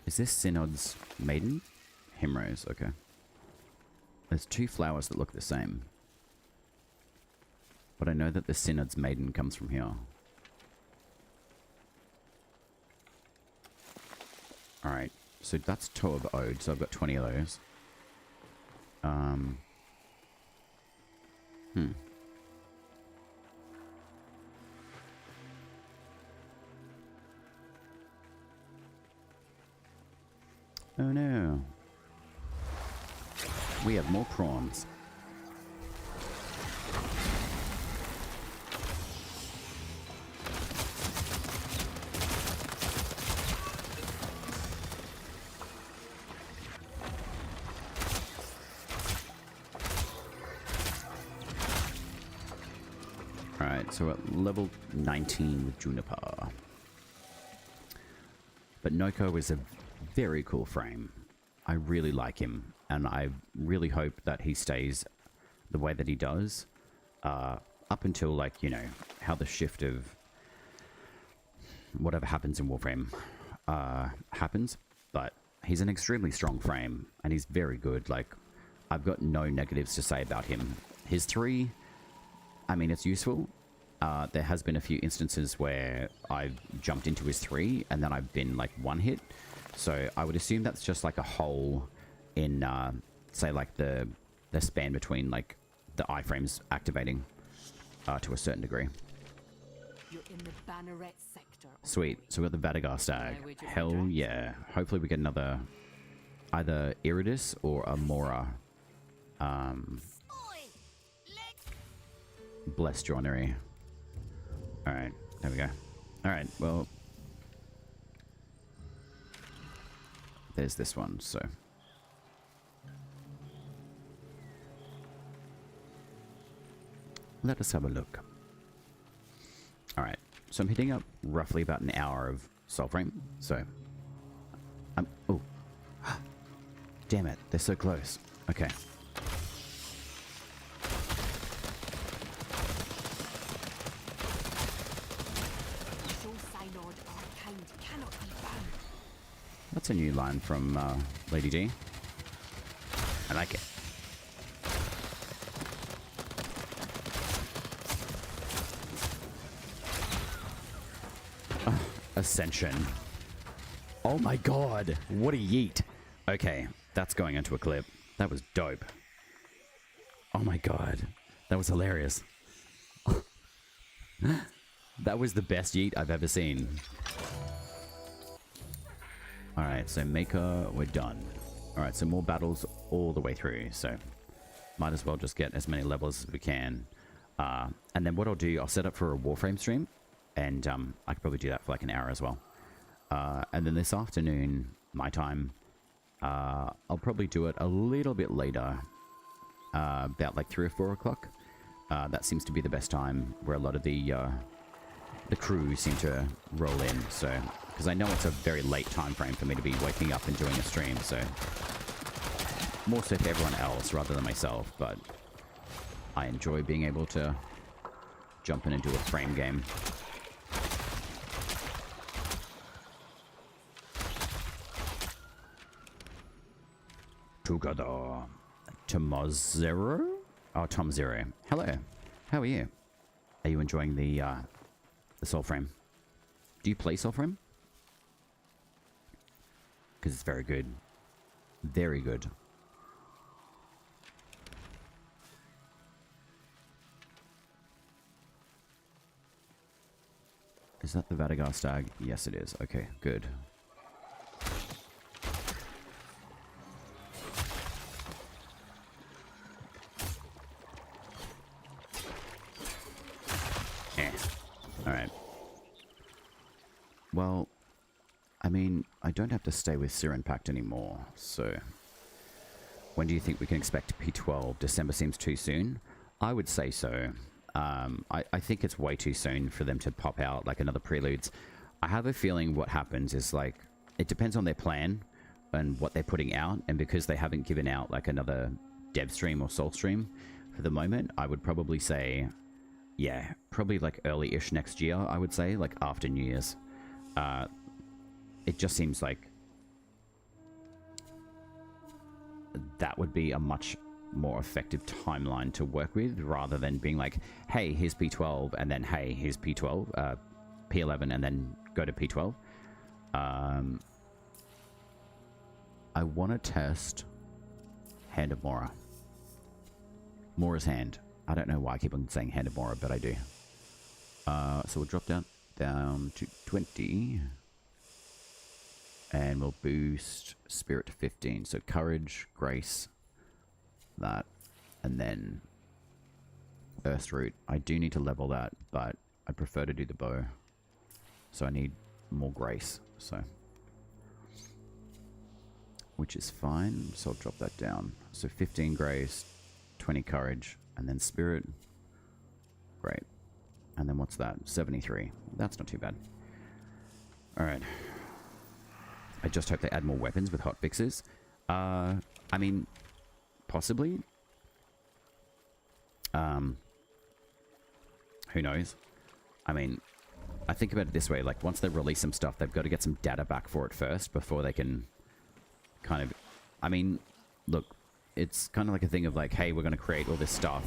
Is this Synod's maiden? Himrose, okay. There's two flowers that look the same. But I know that the Synod's maiden comes from here. Alright, so that's Toab Ode, so I've got 20 of those. Oh no. We have more prawns. Alright, so we're at level 19 with Juniper. But Noko is a very cool frame. I really like him, and I really hope that he stays the way that he does up until, like, you know, how the shift of whatever happens in Warframe happens. But he's an extremely strong frame, and he's very good. Like, I've got no negatives to say about him. His 3, I mean, it's useful. There has been a few instances where I've jumped into his 3, and then I've been, like, one hit. So I would assume that's just like a hole in, say, like the span between like the iframes activating to a certain degree. You're in the Banneret sector. Sweet. So we got the Vadagar Stag. Hell yeah. Hopefully we get another either Iridis or a Mora. Blessed joinery. Alright, there we go. Alright, well, there's this one, so. Let us have a look. Alright, so I'm hitting up roughly about an hour of Soulframe, so. Oh. Damn it, they're so close. Okay. That's a new line from Lady D. I like it. Ascension. Oh my god, what a yeet. Okay, that's going into a clip. That was dope. Oh my god, that was hilarious. That was the best yeet I've ever seen. Alright, so Maker, we're done. Alright, so more battles all the way through, so might as well just get as many levels as we can. And then what I'll do, I'll set up for a Warframe stream, and I could probably do that for like an hour as well. And then this afternoon, my time, I'll probably do it a little bit later, about like 3 or 4 o'clock. That seems to be the best time where a lot of the crew seem to roll in, so because I know it's a very late time frame for me to be waking up and doing a stream, so more so for everyone else rather than myself, but I enjoy being able to jump in and do a frame game. Together. Tomozero? Oh, Tom Zero. Hello. How are you? Are you enjoying the Soulframe? Do you play Soulframe? Because it's very good. Very good. Is that the Vadagar Stag? Yes, it is. Okay, good. Alright. Well, I mean, I don't have to stay with Siren Pact anymore, so... When do you think we can expect P12? December seems too soon? I would say so. I think it's way too soon for them to pop out like another Preludes. I have a feeling what happens is like, it depends on their plan and what they're putting out, and because they haven't given out like another dev stream or soul stream for the moment, I would probably say, yeah, probably like early-ish next year, I would say, like after New Year's. It just seems like that would be a much more effective timeline to work with, rather than being like, hey, here's P12, and then hey, here's P12, P11, and then go to P12. I want to test Hand of Mora. Mora's Hand. I don't know why I keep on saying Hand of Mora, but I do. So we'll drop down to 20. And we'll boost Spirit to 15. So Courage, Grace, that, and then Earth Root. I do need to level that, but I prefer to do the bow. So I need more Grace, so... Which is fine, so I'll drop that down. So 15 Grace, 20 Courage, and then Spirit. Great. And then what's that? 73. That's not too bad. Alright. I just hope they add more weapons with hot fixes. I mean, possibly. Who knows? I mean, I think about it this way. Like, once they release some stuff, they've got to get some data back for it first before they can kind of... I mean, look, it's kind of like a thing of like, hey, we're going to create all this stuff,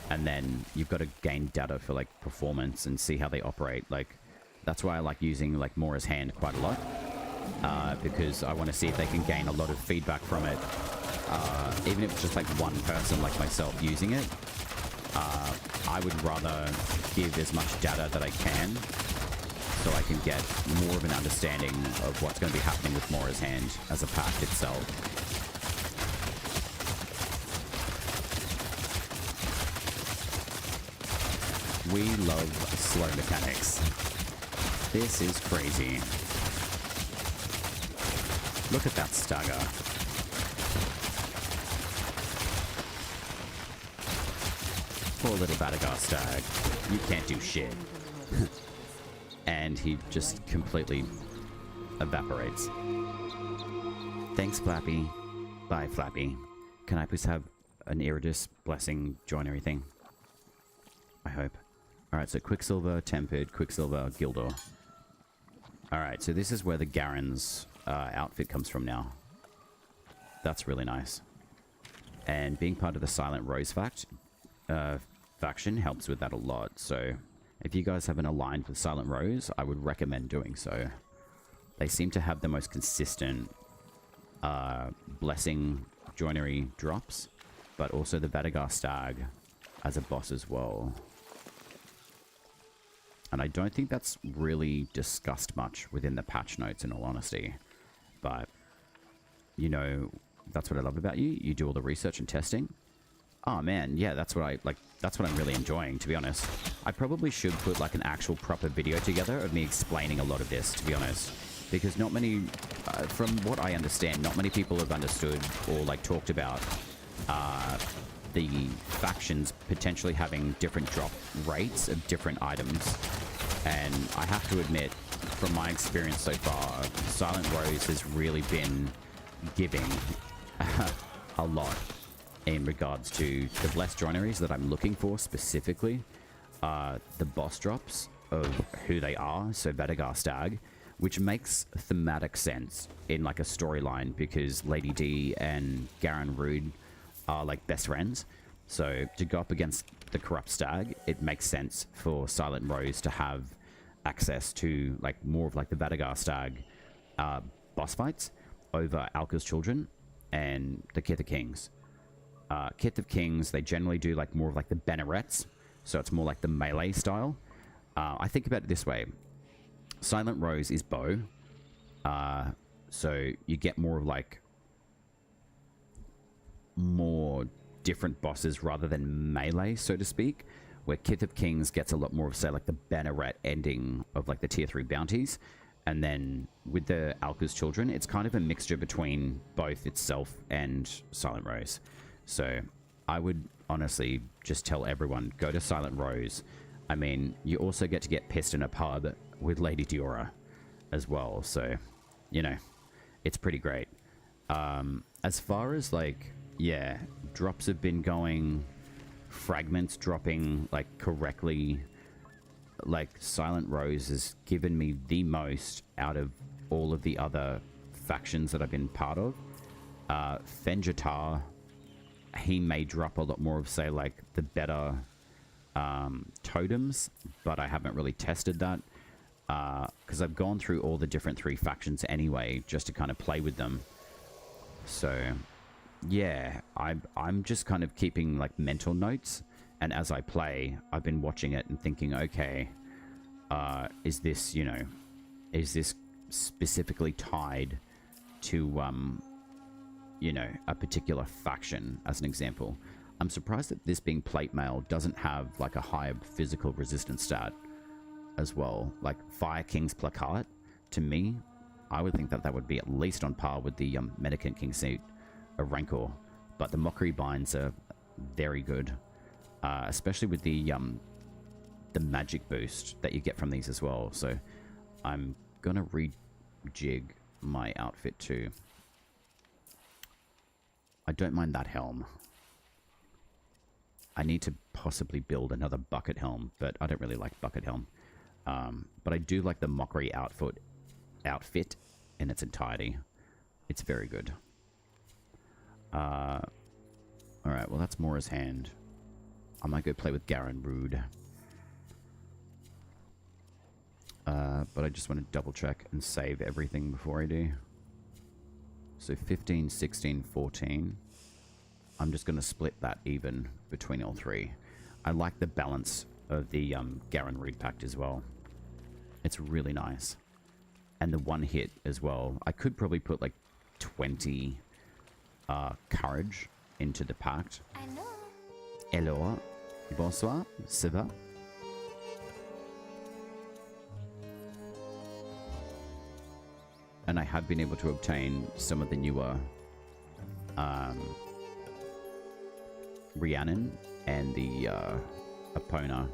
and then you've got to gain data for, like, performance and see how they operate. Like, that's why I like using, like, Mora's Hand quite a lot. Because I want to see if they can gain a lot of feedback from it. Even if it's just like one person like myself using it, I would rather give as much data that I can so I can get more of an understanding of what's going to be happening with Mora's Hand as a pack itself. We love slow mechanics. This is crazy. Look at that stagger. Poor little Vadagar stag. You can't do shit. And he just completely evaporates. Thanks, Flappy. Bye, Flappy. Can I please have an Iridus blessing joinery thing? I hope. Alright, so Quicksilver, Tempered, Quicksilver, Gildor. Alright, so this is where the Garen's outfit comes from now. That's really nice. And being part of the Silent Rose faction helps with that a lot. So if you guys haven't aligned with Silent Rose, I would recommend doing so. They seem to have the most consistent blessing joinery drops, but also the Vadagar Stag as a boss as well. And I don't think that's really discussed much within the patch notes, in all honesty. But, you know, that's what I love about you. You do all the research and testing. Oh man, yeah, that's what I'm really enjoying, to be honest. I probably should put like an actual proper video together of me explaining a lot of this, to be honest. Because not many, from what I understand, not many people have understood or like talked about the factions potentially having different drop rates of different items. And I have to admit, from my experience so far, Silent Rose has really been giving a lot in regards to the blessed joineries that I'm looking for specifically. The boss drops of who they are, so Vadagar Stag, which makes thematic sense in like a storyline because Lady D and Garen Rude are like best friends. So to go up against the corrupt stag, it makes sense for Silent Rose to have access to like more of like the Vadagar Stag boss fights over Alka's Children and the Kith of Kings. Kith of Kings, they generally do like more of like the bannerets, so it's more like the melee style. I think about it this way. Silent Rose is bow. So you get more of like more different bosses rather than melee, so to speak, where Kith of Kings gets a lot more of, say, like the Banneret ending of like the tier 3 bounties. And then with the Alka's Children, it's kind of a mixture between both itself and Silent Rose. So I would honestly just tell everyone, go to Silent Rose. I mean, you also get to get pissed in a pub with Lady Diora as well. So, you know, it's pretty great. As far as like, yeah, drops have been going, fragments dropping like correctly. Like Silent Rose has given me the most out of all of the other factions that I've been part of. Fenjatar, he may drop a lot more of, say, like the better totems, but I haven't really tested that because I've gone through all the different 3 factions anyway, just to kind of play with them. So yeah, I'm just kind of keeping like mental notes, and as I play, I've been watching it and thinking, okay, is this, you know, is this specifically tied to you know, a particular faction, as an example. I'm surprised that this being plate mail doesn't have like a higher physical resistance stat as well. Like Fire King's Placat, to me, I would think that that would be at least on par with the Medicant King suit of Rancor. But the Mockery Binds are very good, especially with the magic boost that you get from these as well. So I'm gonna rejig my outfit too. I don't mind that helm. I need to possibly build another bucket helm, but I don't really like bucket helm. But I do like the Mockery outfit in its entirety. It's very good. Alright, well that's Mora's Hand. I might go play with Garen Rude. But I just want to double check and save everything before I do. So 15, 16, 14. I'm just going to split that even between all 3. I like the balance of the Garen Rude Pact as well. It's really nice. And the one hit as well. I could probably put like 20 courage into the pact. Hello. Bonsoir. Ça va? And I have been able to obtain some of the newer Rhiannon and the Epona.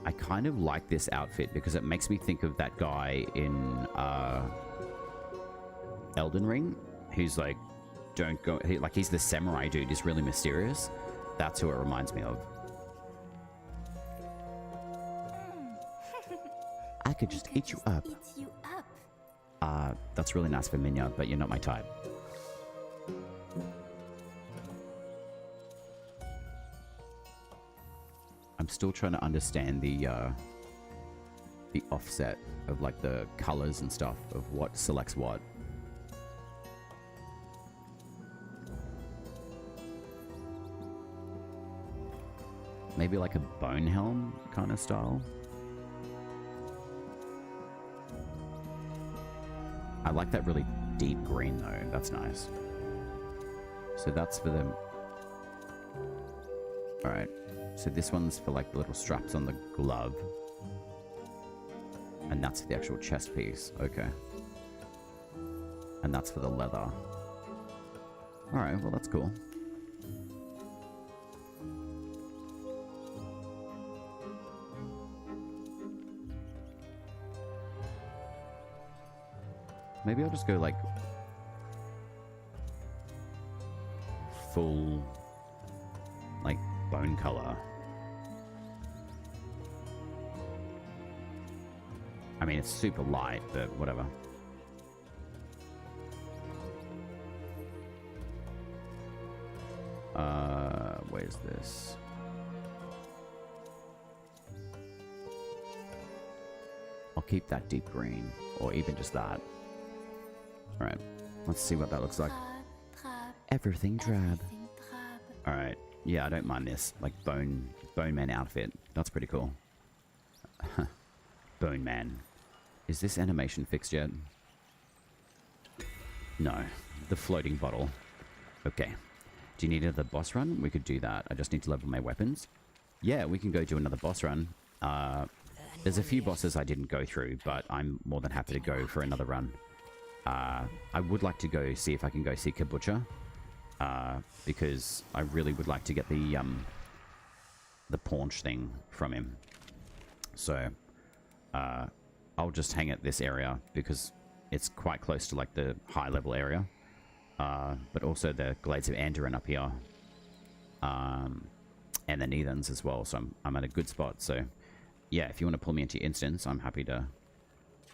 I kind of like this outfit because it makes me think of that guy in Elden Ring who's like, don't go, he's the samurai dude, he's really mysterious. That's who it reminds me of. I could just eat you up. That's really nice for Minya, but you're not my type. I'm still trying to understand the offset of like the colors and stuff of what selects what. Maybe like a bone helm kind of style. I like that really deep green though, that's nice. So that's for them. Alright, so this one's for like the little straps on the glove. And that's for the actual chest piece, okay. And that's for the leather. Alright, well that's cool. Maybe I'll just go like full like bone color. I mean, it's super light, but whatever. Where's this? I'll keep that deep green, or even just that. Alright, let's see what that looks like. Everything drab. Alright, yeah, I don't mind this. Like, bone Bone Man outfit. That's pretty cool. Bone Man. Is this animation fixed yet? No. The floating bottle. Okay. Do you need another boss run? We could do that. I just need to level my weapons. Yeah, we can go do another boss run. There's a few bosses I didn't go through, but I'm more than happy to go for another run. I would like to go see if I can go see Kabucha. Because I really would like to get the paunch thing from him. So, I'll just hang at this area because it's quite close to like the high level area. But also the Glades of Andoran up here. And the Neathans as well, so I'm at a good spot. So, yeah, if you want to pull me into instance, I'm happy to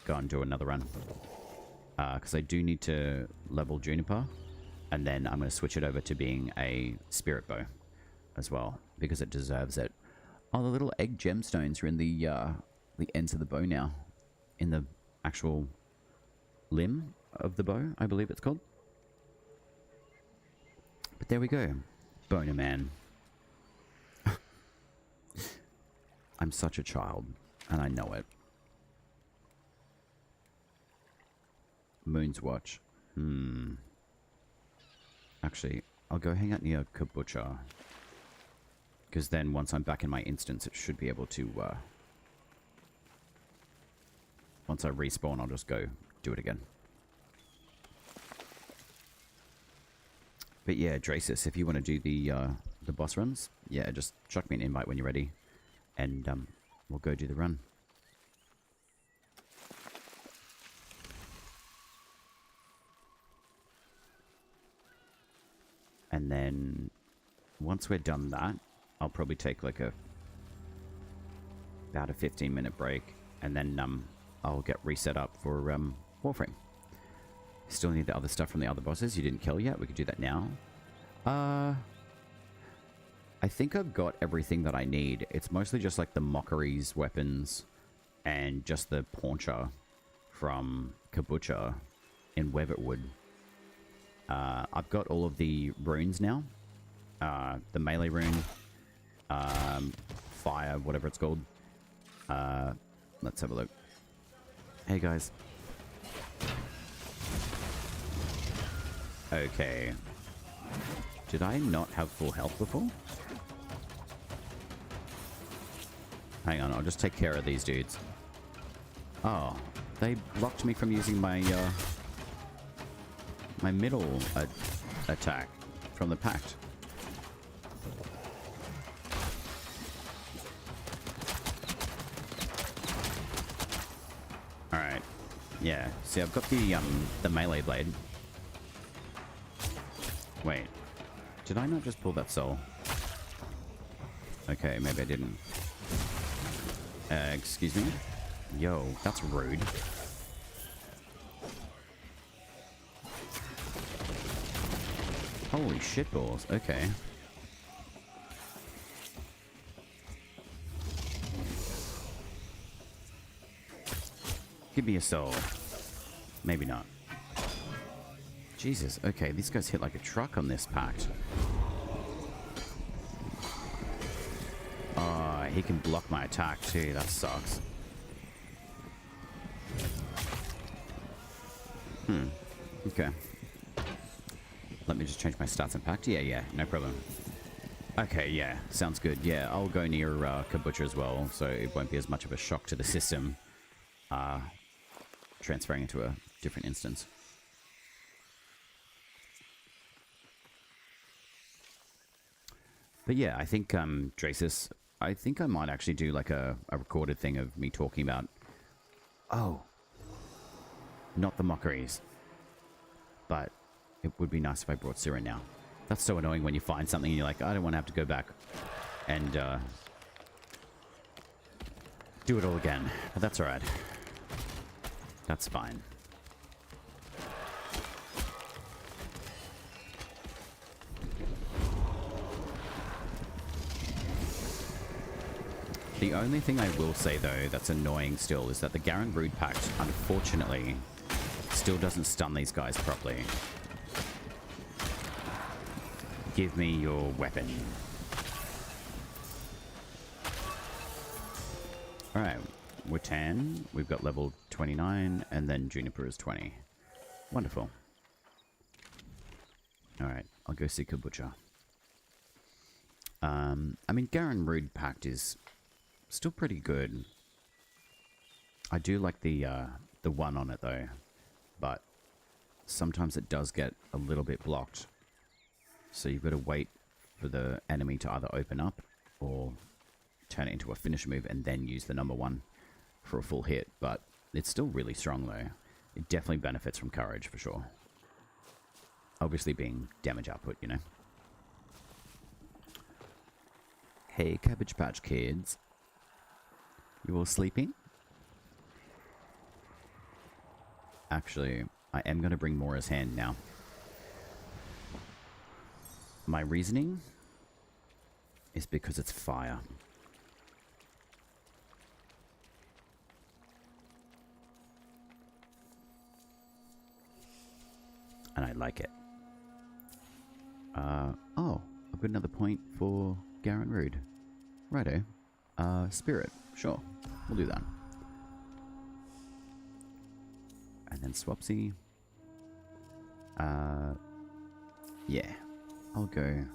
go and do another run. Because I do need to level Juniper. And then I'm going to switch it over to being a spirit bow as well, because it deserves it. Oh, the little egg gemstones are in the ends of the bow now. In the actual limb of the bow, I believe it's called. But there we go. Boner Man. I'm such a child, and I know it. Moon's Watch. Actually, I'll go hang out near Kabucha. Because then once I'm back in my instance, it should be able to... once I respawn, I'll just go do it again. But yeah, Dracis, if you want to do the boss runs, yeah, just chuck me an invite when you're ready. And we'll go do the run. And then once we're done that, I'll probably take like about a 15-minute break, and then I'll get reset up for Warframe. Still need the other stuff from the other bosses you didn't kill yet. We could do that now. I think I've got everything that I need. It's mostly just like the Mockery's weapons and just the Pauncher from Kabucha in Weaverwood. I've got all of the runes now. The melee rune, fire, whatever it's called. Let's have a look. Hey guys. Okay. Did I not have full health before? Hang on, I'll just take care of these dudes. Oh, they blocked me from using my my middle attack from the pact. All right, yeah. See, I've got the melee blade. Wait, did I not just pull that soul? Okay, maybe I didn't. Excuse me? Yo, that's rude. Holy shitballs, okay. Give me a soul. Maybe not. Jesus, okay, these guys hit like a truck on this pact. Oh, he can block my attack too, that sucks. Okay. Let me just change my stats and pact. Yeah, no problem. Okay, yeah, sounds good. Yeah, I'll go near Kabucha as well, so it won't be as much of a shock to the system. Transferring into a different instance. But yeah, I think, Dracis, I think I might actually do like a recorded thing of me talking about... Oh. Not the Mockeries. But it would be nice if I brought Syrah now. That's so annoying when you find something and you're like, I don't want to have to go back and do it all again. But that's alright. That's fine. The only thing I will say, though, that's annoying still is that the Garen Brood Pact, unfortunately, still doesn't stun these guys properly. Give me your weapon. Alright, Witan, we've got level 29, and then Juniper is 20. Wonderful. Alright, I'll go seek a butcher. I mean, Garen Rude Pact is still pretty good. I do like the one on it though, but sometimes it does get a little bit blocked. So you've got to wait for the enemy to either open up or turn it into a finish move and then use the number one for a full hit. But it's still really strong though. It definitely benefits from courage for sure. Obviously being damage output, you know. Hey, Cabbage Patch Kids. You all sleeping? Actually, I am going to bring Mora's hand now. My reasoning is because it's fire. And I like it. Oh, I've got another point for Garen Rude. Righto. Spirit. Sure. We'll do that. And then Swapsy. Yeah. I'll go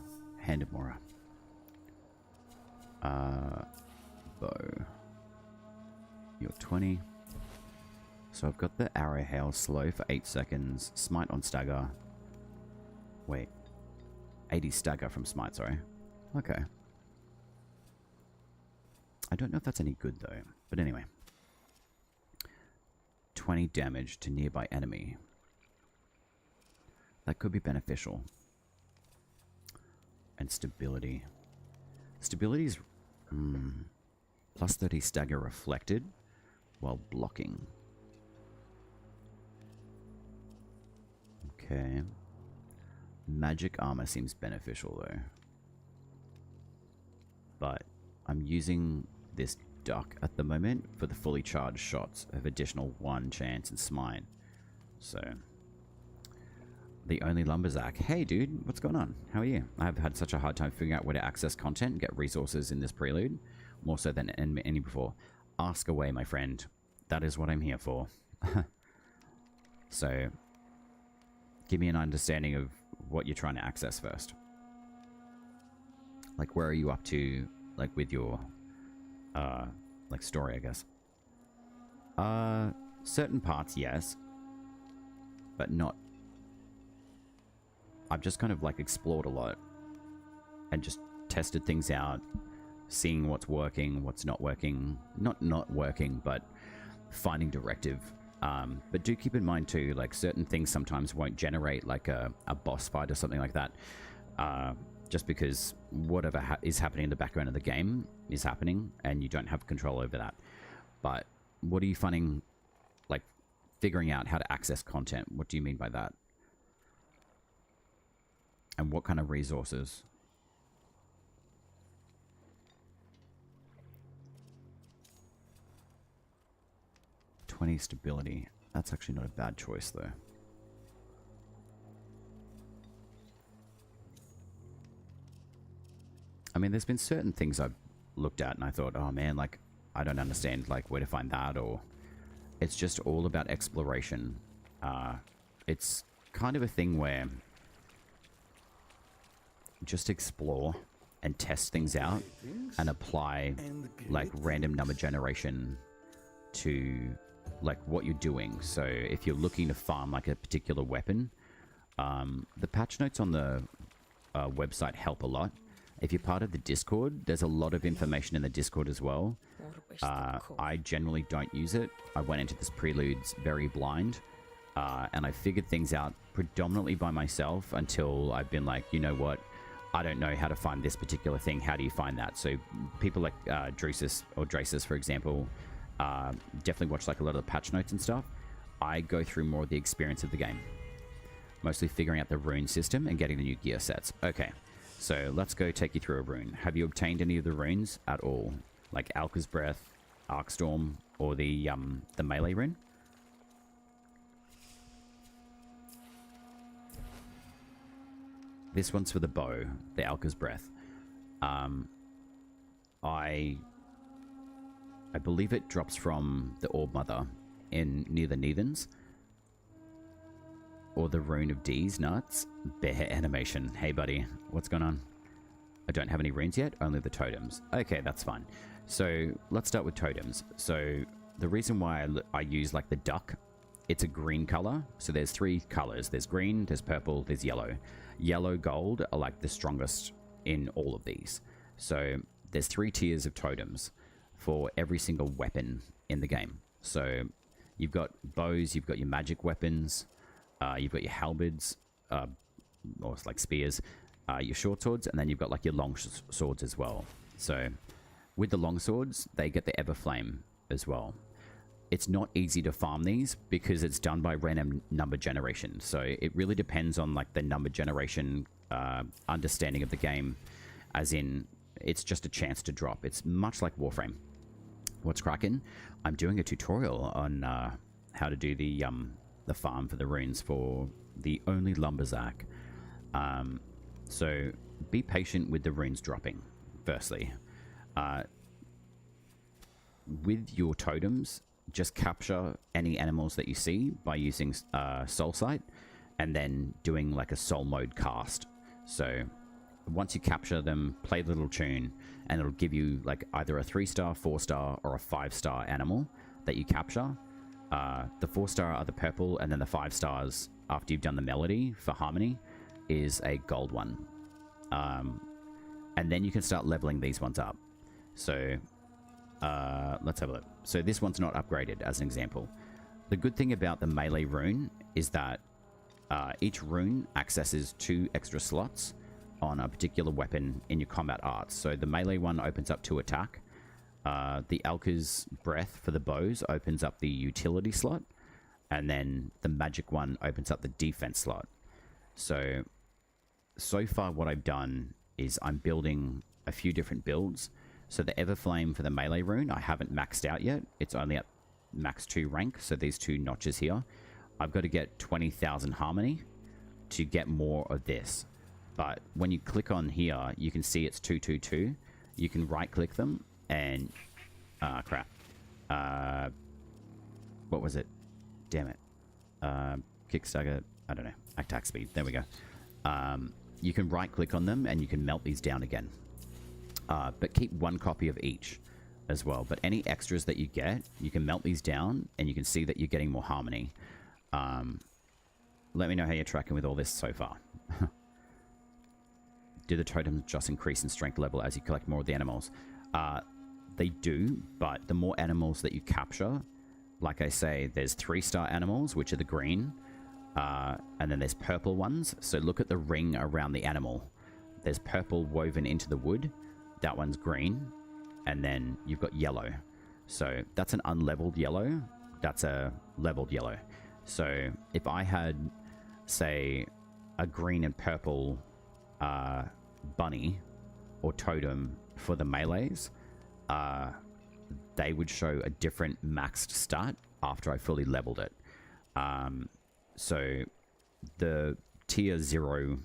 Hand of Mora. Bow. You're 20. So I've got the Arrow Hail slow for 8 seconds. Smite on stagger. Wait. 80 stagger from Smite, sorry. Okay. I don't know if that's any good though. But anyway. 20 damage to nearby enemy. That could be beneficial. And stability. Stability is plus 30 stagger reflected while blocking. Okay. Magic armor seems beneficial though. But I'm using this duck at the moment for the fully charged shots of additional 1 chance and smite. So the only lumberjack. Hey dude, what's going on? How are you? I've had such a hard time figuring out where to access content and get resources in this prelude. More so than any before. Ask away, my friend. That is what I'm here for. So give me an understanding of what you're trying to access first. Like, where are you up to, like, with your like story, I guess? Certain parts, yes, but not. I've just kind of like explored a lot and just tested things out, seeing what's working, what's not working. Not working, but finding directive. But do keep in mind too, like certain things sometimes won't generate like a boss fight or something like that. Just because whatever is happening in the background of the game is happening and you don't have control over that. But what are you finding, like figuring out how to access content? What do you mean by that? And what kind of resources? Stability. That's actually not a bad choice though. I mean, there's been certain things I've looked at and I thought, oh man, like I don't understand like where to find that, or it's just all about exploration. It's kind of a thing where just explore and test things out and apply like random number generation to like what you're doing. So if you're looking to farm like a particular weapon, the patch notes on the website help a lot. If you're part of the Discord, there's a lot of information in the Discord as well. I generally don't use it. I went into this Preludes very blind, and I figured things out predominantly by myself until I've been like, you know what, I don't know how to find this particular thing. How do you find that? So people like Drusus or Drasus, for example, definitely watch like a lot of the patch notes and stuff. I go through more of the experience of the game, mostly figuring out the rune system and getting the new gear sets. Okay, so let's go take you through a rune. Have you obtained any of the runes at all, like Alka's Breath, Arcstorm, or the melee rune? This one's for the bow, the Alka's Breath. I I believe it drops from the Orb Mother in near the Neathans. Or the Rune of D's nuts. Bear animation. Hey buddy, what's going on? I don't have any runes yet, only the totems. Okay, that's fine. So let's start with totems. So the reason why I use like the duck, it's a green color. So there's 3 colors. There's green, there's purple, there's yellow. Yellow, gold are like the strongest in all of these. So there's 3 tiers of totems for every single weapon in the game. So you've got bows, you've got your magic weapons, you've got your halberds, or it's like spears, your short swords, and then you've got like your long swords as well. So with the long swords, they get the Everflame as well. It's not easy to farm these because it's done by random number generation. So it really depends on like the number generation understanding of the game, as in it's just a chance to drop. It's much like Warframe. What's cracking? I'm doing a tutorial on how to do the farm for the runes for the only Lumberzack. So be patient with the runes dropping. Firstly, with your totems, just capture any animals that you see by using Soul Sight, and then doing like a Soul Mode cast. So once you capture them, play the little tune, and it'll give you like either a 3-star, 4-star, or a 5-star animal that you capture. The 4-star are the purple, and then the 5 stars after you've done the melody for harmony is a gold one. And then you can start leveling these ones up. So let's have a look. So this one's not upgraded as an example. The good thing about the melee rune is that each rune accesses 2 extra slots on a particular weapon in your combat arts. So the melee one opens up 2 attack. The Alka's Breath for the bows opens up the utility slot. And then the magic one opens up the defense slot. So far what I've done is I'm building a few different builds. So the Everflame for the melee rune, I haven't maxed out yet. It's only at max 2 rank, so these 2 notches here. I've got to get 20,000 harmony to get more of this. But when you click on here, you can see it's 222. You can right click them and crap. What was it? Damn it. Kickstarter, I don't know. Attack speed. There we go. You can right click on them and you can melt these down again. But keep 1 copy of each as well. But any extras that you get, you can melt these down and you can see that you're getting more harmony. Let me know how you're tracking with all this so far. Do the totems just increase in strength level as you collect more of the animals? They do, but the more animals that you capture, like I say, there's 3-star animals, which are the green, and then there's purple ones. So look at the ring around the animal. There's purple woven into the wood. That one's green. And then you've got yellow. So that's an unleveled yellow. That's a leveled yellow. So if I had, say, a green and purple bunny or totem for the melees, they would show a different maxed stat after I fully leveled it. So the tier 0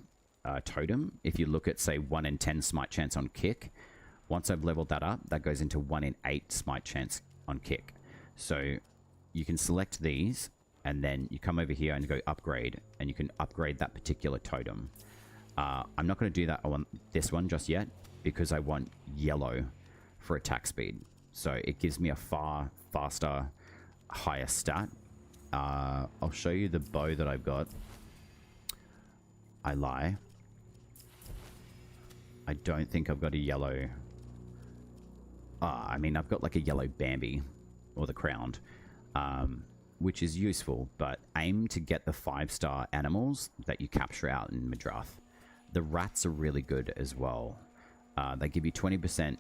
totem, if you look at say 1 in 10 smite chance on kick, once I've leveled that up, that goes into 1 in 8 smite chance on kick. So you can select these and then you come over here and go upgrade, and you can upgrade that particular totem. I'm not going to do that on this one just yet because I want yellow for attack speed. So it gives me a far faster, higher stat. I'll show you the bow that I've got. I lie. I don't think I've got a yellow... I mean, I've got like a yellow Bambi, or the crowned, which is useful, but aim to get the 5-star animals that you capture out in Madrath. The rats are really good as well. They give you 20%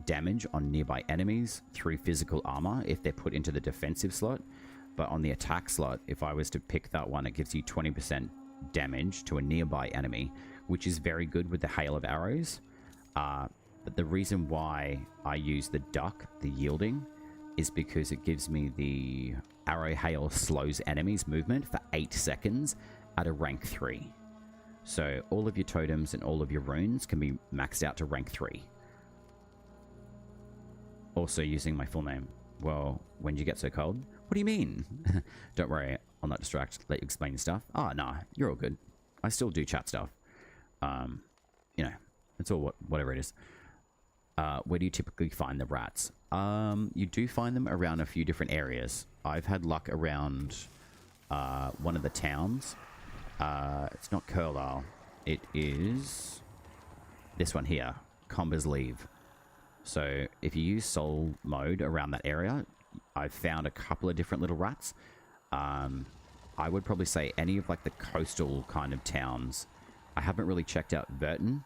damage on nearby enemies through physical armor if they're put into the defensive slot. But on the attack slot, if I was to pick that one, it gives you 20% damage to a nearby enemy, which is very good with the hail of arrows. But the reason why I use the duck, the yielding, is because it gives me the arrow hail slows enemies movement for 8 seconds at a rank 3. So all of your totems and all of your runes can be maxed out to rank 3. Also using my full name. Well, when did you get so cold? What do you mean? Don't worry, I'll not distract. Let you explain your stuff. Ah, nah, you're all good. I still do chat stuff. You know, it's all whatever it is. Where do you typically find the rats? You do find them around a few different areas. I've had luck around one of the towns. It's not Carlisle. It is this one here, Comber's Leave. So if you use soul mode around that area, I've found a couple of different little rats. I would probably say any of like the coastal kind of towns. I haven't really checked out Burton.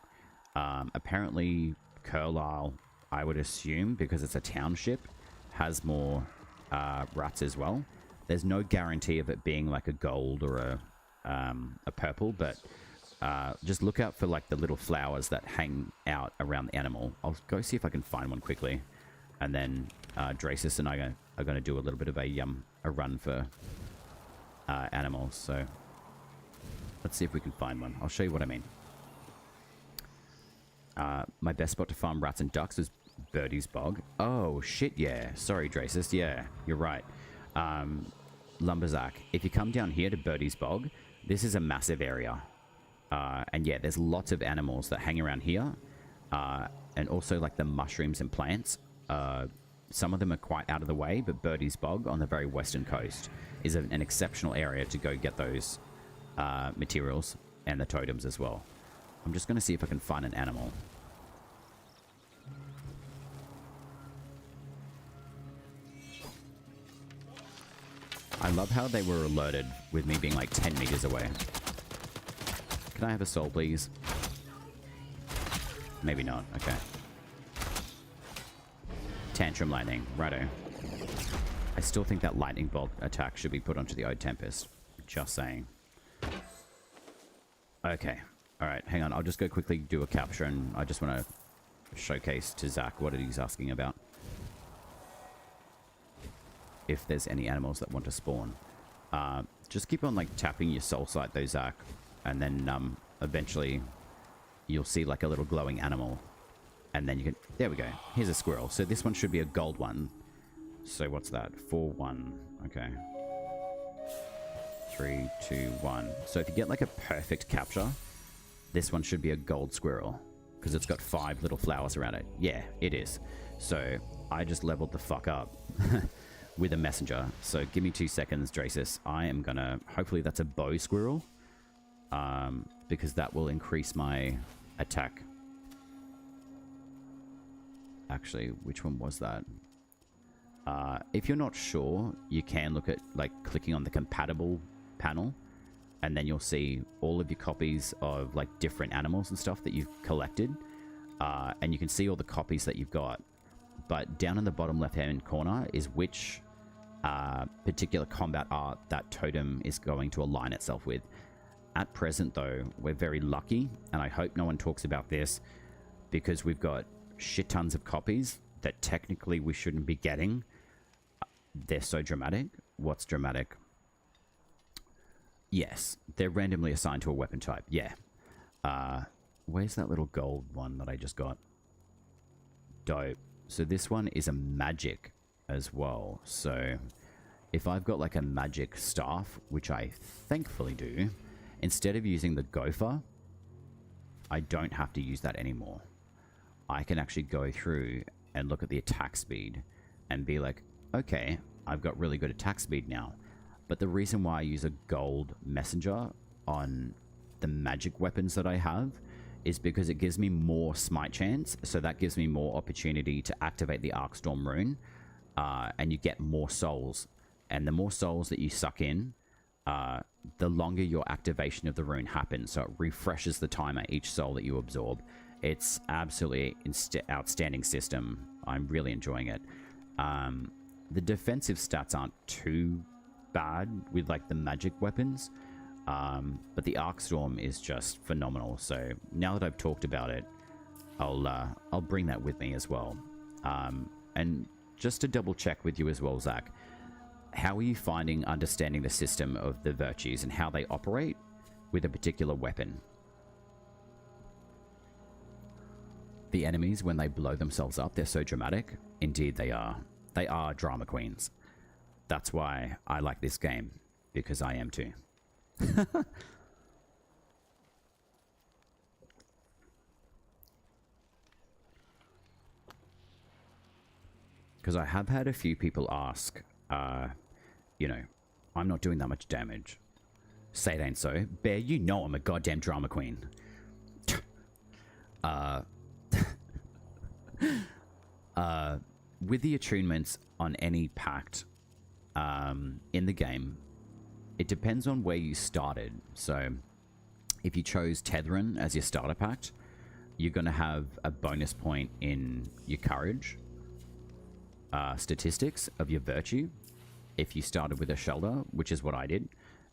Apparently Carlisle, I would assume, because it's a township, has more rats as well. There's no guarantee of it being like a gold or a purple, but just look out for like the little flowers that hang out around the animal. I'll go see if I can find one quickly, and then Dracis and I are going to do a little bit of a run for animals. So let's see if we can find one. I'll show you what I mean. My best spot to farm rats and ducks is Birdie's Bog. Oh shit, yeah. Sorry, Dracis. Yeah, you're right. Lumberzack, if you come down here to Birdie's Bog, this is a massive area. And yeah, there's lots of animals that hang around here. And also like the mushrooms and plants. Some of them are quite out of the way, but Birdie's Bog on the very western coast is an exceptional area to go get those materials and the totems as well. I'm just going to see if I can find an animal. I love how they were alerted with me being like 10 meters away. Can I have a soul, please? Maybe not. Okay. Tantrum lightning. Righto. I still think that lightning bolt attack should be put onto the Ode Tempest. Just saying. Okay. Alright, hang on. I'll just go quickly do a capture, and I just want to showcase to Zach what he's asking about. If there's any animals that want to spawn. Just keep on like tapping your soul sight though, Zach, and then eventually you'll see like a little glowing animal, and then you can, there we go, here's a squirrel. So this one should be a gold one. So what's that? 4-1. Okay, 3, 2, 1. So if you get like a perfect capture, this one should be a gold squirrel because it's got 5 little flowers around it. Yeah, it is. So I just leveled the fuck up with a messenger. So give me 2 seconds, Dracis. I am gonna, hopefully that's a bow squirrel, because that will increase my attack. Actually, which one was that? If you're not sure, you can look at like clicking on the compatible panel, and then you'll see all of your copies of like different animals and stuff that you've collected, and you can see all the copies that you've got. But down in the bottom left hand corner is which particular combat art that totem is going to align itself with. At present though, we're very lucky, and I hope no one talks about this, because we've got shit tons of copies that technically we shouldn't be getting. They're so dramatic. What's dramatic? Yes, they're randomly assigned to a weapon type. Yeah. Where's that little gold one that I just got? Dope. So this one is a magic as well. So if I've got like a magic staff, which I thankfully do, instead of using the gopher, I don't have to use that anymore. I can actually go through and look at the attack speed and be like, okay, I've got really good attack speed now. But the reason why I use a gold messenger on the magic weapons that I have is because it gives me more smite chance, so that gives me more opportunity to activate the Arcstorm rune, and you get more souls. And the more souls that you suck in, the longer your activation of the rune happens, so it refreshes the timer each soul that you absorb. It's absolutely outstanding system. I'm really enjoying it. The defensive stats aren't too bad with like the magic weapons, but the Arcstorm is just phenomenal. So now that I've talked about it, I'll bring that with me as well. And just to double check with you as well, Zach, how are you finding understanding the system of the virtues and how they operate with a particular weapon? The enemies, when they blow themselves up, they're so dramatic. Indeed, they are. They are drama queens. That's why I like this game, because I am too. Because I have had a few people ask, you know, I'm not doing that much damage. Say it ain't so. Bear, you know I'm a goddamn drama queen. With the attunements on any pact in the game, it depends on where you started. So if you chose Tetherin as your starter pact, you're going to have a bonus point in your courage statistics of your virtue. If you started with a Shelter, which is what I did,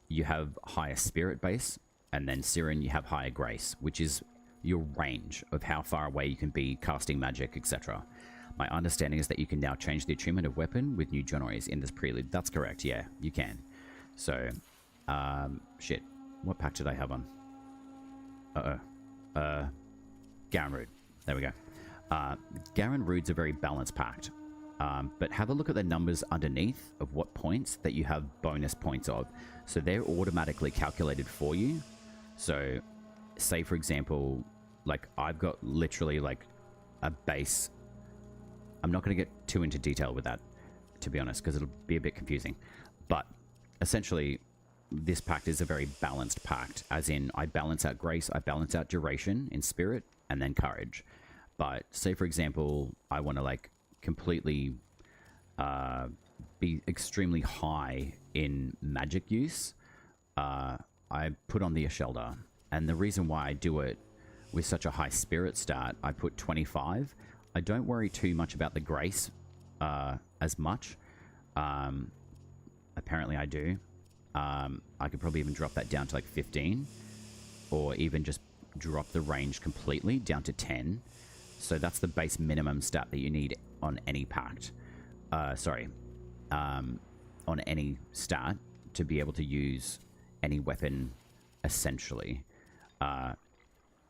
you have higher spirit base, and then Siren, you have higher grace, which is your range of how far away you can be casting magic, etc. My understanding is that you can now change the attunement of weapon with new genres in this prelude. That's correct, yeah, you can. So, shit. What pack did I have on? Garen Rood. There we go. Garen Rood's a very balanced pact. But have a look at the numbers underneath of what points that you have bonus points of. So they're automatically calculated for you. So, say for example, like I've got literally like a base. I'm not going to get too into detail with that, to be honest, because it'll be a bit confusing. But essentially, this pact is a very balanced pact, as in I balance out grace, I balance out duration in spirit, and then courage. But say for example, I want to like completely be extremely high in magic use, I put on the Ashelda. And the reason why I do it with such a high spirit stat, I put 25. I don't worry too much about the grace as much. Apparently I do. I could probably even drop that down to like 15, or even just drop the range completely down to 10. So that's the base minimum stat that you need on any pact. On any stat to be able to use any weapon, essentially.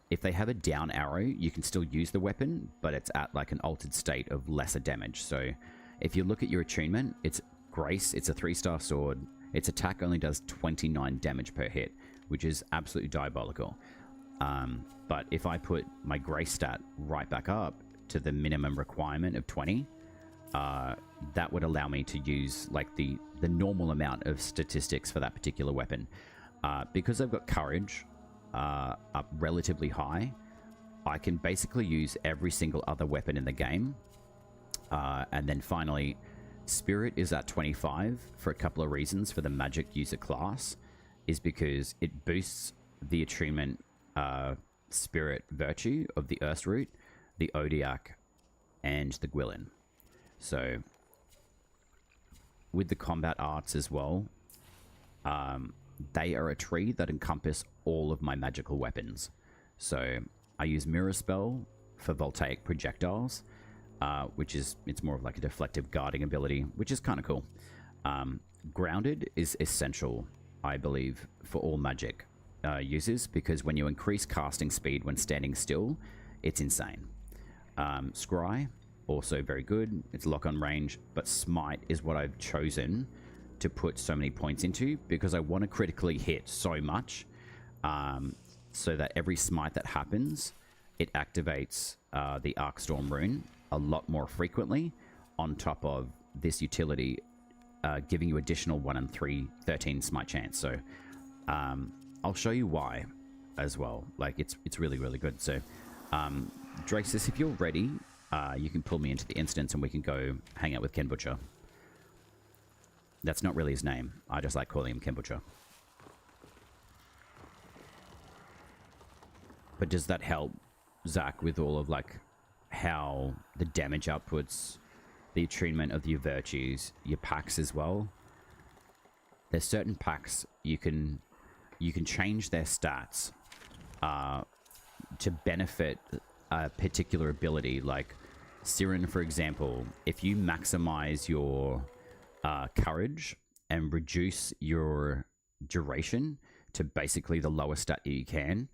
If they have a down arrow, you can still use the weapon, but it's at like an altered state of lesser damage. So if you look at your attunement, it's Grace, it's a 3-star sword. Its attack only does 29 damage per hit, which is absolutely diabolical. But if I put my Grace stat right back up to the minimum requirement of 20, that would allow me to use like the normal amount of statistics for that particular weapon. Because I've got courage up relatively high, I can basically use every single other weapon in the game. And then finally, Spirit is at 25 for a couple of reasons for the magic user class, is because it boosts the attunement Spirit virtue of the Ursroot, the Odiak, and the Gwillin. So with the combat arts as well, they are a tree that encompass all of my magical weapons. So I use Mirror Spell for voltaic projectiles, which is, it's more of like a deflective guarding ability, which is kind of cool. Grounded is essential, I believe, for all magic users, because when you increase casting speed when standing still, it's insane. Scry, also very good. It's lock on range, but Smite is what I've chosen to put so many points into, because I want to critically hit so much, so that every smite that happens, it activates the Arcstorm rune a lot more frequently, on top of this utility giving you additional 1 in 13 smite chance. So I'll show you why as well. Like it's really, really good. So Dracis, if you're ready, you can pull me into the instance and we can go hang out with Ken Butcher. That's not really his name. I just like calling him Ken Butcher. But does that help, Zach, with all of like how the damage outputs, the attunement of your virtues, your packs as well? There's certain packs you can change their stats to benefit a particular ability. Like Siren, for example, if you maximize your courage and reduce your duration to basically the lowest stat that you can,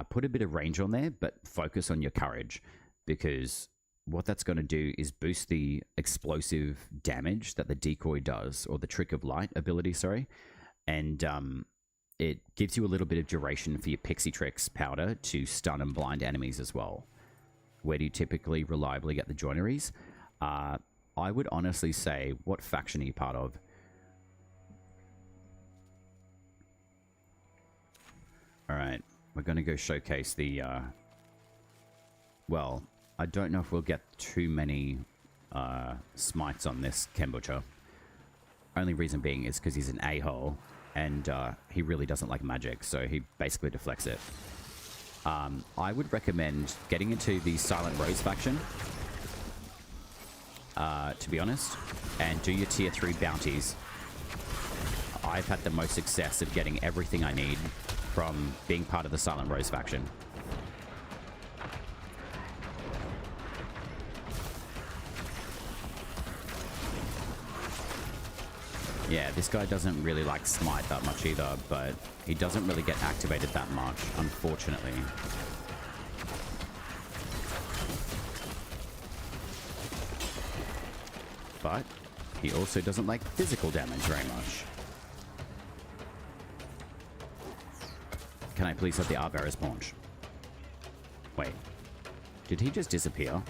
put a bit of range on there, but focus on your courage. because what that's going to do is boost the explosive damage that the decoy does, or the trick of light ability, sorry. And it gives you a little bit of duration for your pixie tricks powder to stun and blind enemies as well. Where do you typically reliably get the joineries? I would honestly say, what faction are you part of? Alright, we're going to go showcase the... well, I don't know if we'll get too many smites on this Kenbutcher. Only reason being is because he's an a-hole, and he really doesn't like magic, so he basically deflects it. I would recommend getting into the Silent Rose faction, to be honest, and do your tier 3 bounties. I've had the most success of getting everything I need from being part of the Silent Rose faction. Yeah, this guy doesn't really like smite that much either, but he doesn't really get activated that much, unfortunately. But he also doesn't like physical damage very much. Can I please have the Arbiter's Paunch? Wait, did he just disappear?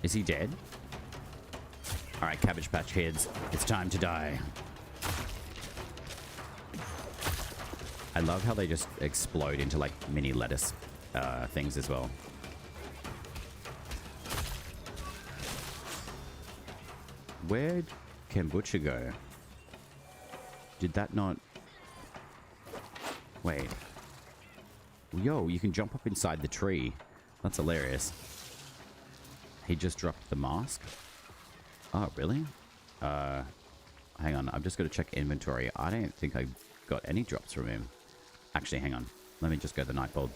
Is he dead? Alright, Cabbage Patch Kids, it's time to die. I love how they just explode into like mini lettuce things as well. Where'd Kombucha go? Did that not... Wait. Yo, you can jump up inside the tree. That's hilarious. He just dropped the mask? Oh, really? Hang on, I'm just going to check inventory. I don't think I got any drops from him. Actually, hang on. Let me just go to the Nightfold.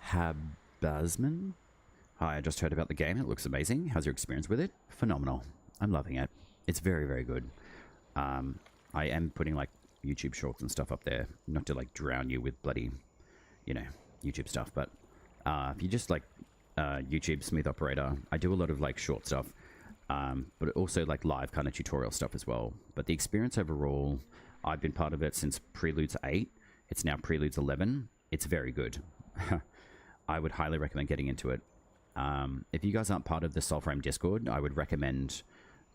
Habasman? Hi, I just heard about the game. It looks amazing. How's your experience with it? Phenomenal. I'm loving it. It's very, very good. I am putting, like, YouTube shorts and stuff up there. Not to, like, drown you with bloody, you know, YouTube stuff. But if you just, like, YouTube SmoothOpurrator, I do a lot of, like, short stuff. But also, like, live kind of tutorial stuff as well. But the experience overall, I've been part of it since Preludes 8. It's now Preludes 11. It's very good. I would highly recommend getting into it. If you guys aren't part of the Soulframe Discord, I would recommend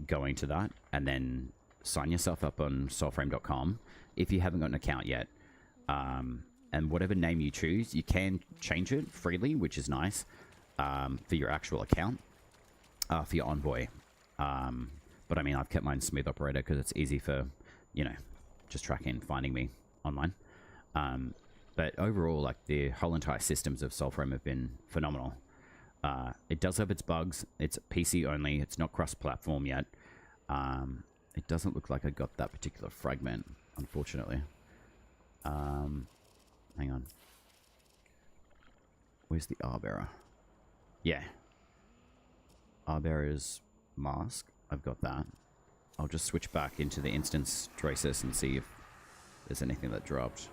going to that and then sign yourself up on soulframe.com if you haven't got an account yet. And whatever name you choose, you can change it freely, which is nice, for your actual account, for your Envoy. But I mean, I've kept mine SmoothOpurrator because it's easy for, you know, just tracking, finding me online. But overall, like, the whole entire systems of Soulframe have been phenomenal. It does have its bugs. It's PC only. It's not cross-platform yet. It doesn't look like I got that particular fragment, unfortunately. Hang on. Where's the Arbiter? Yeah. Arbiter's mask. I've got that. I'll just switch back into the instance traces and see if there's anything that dropped.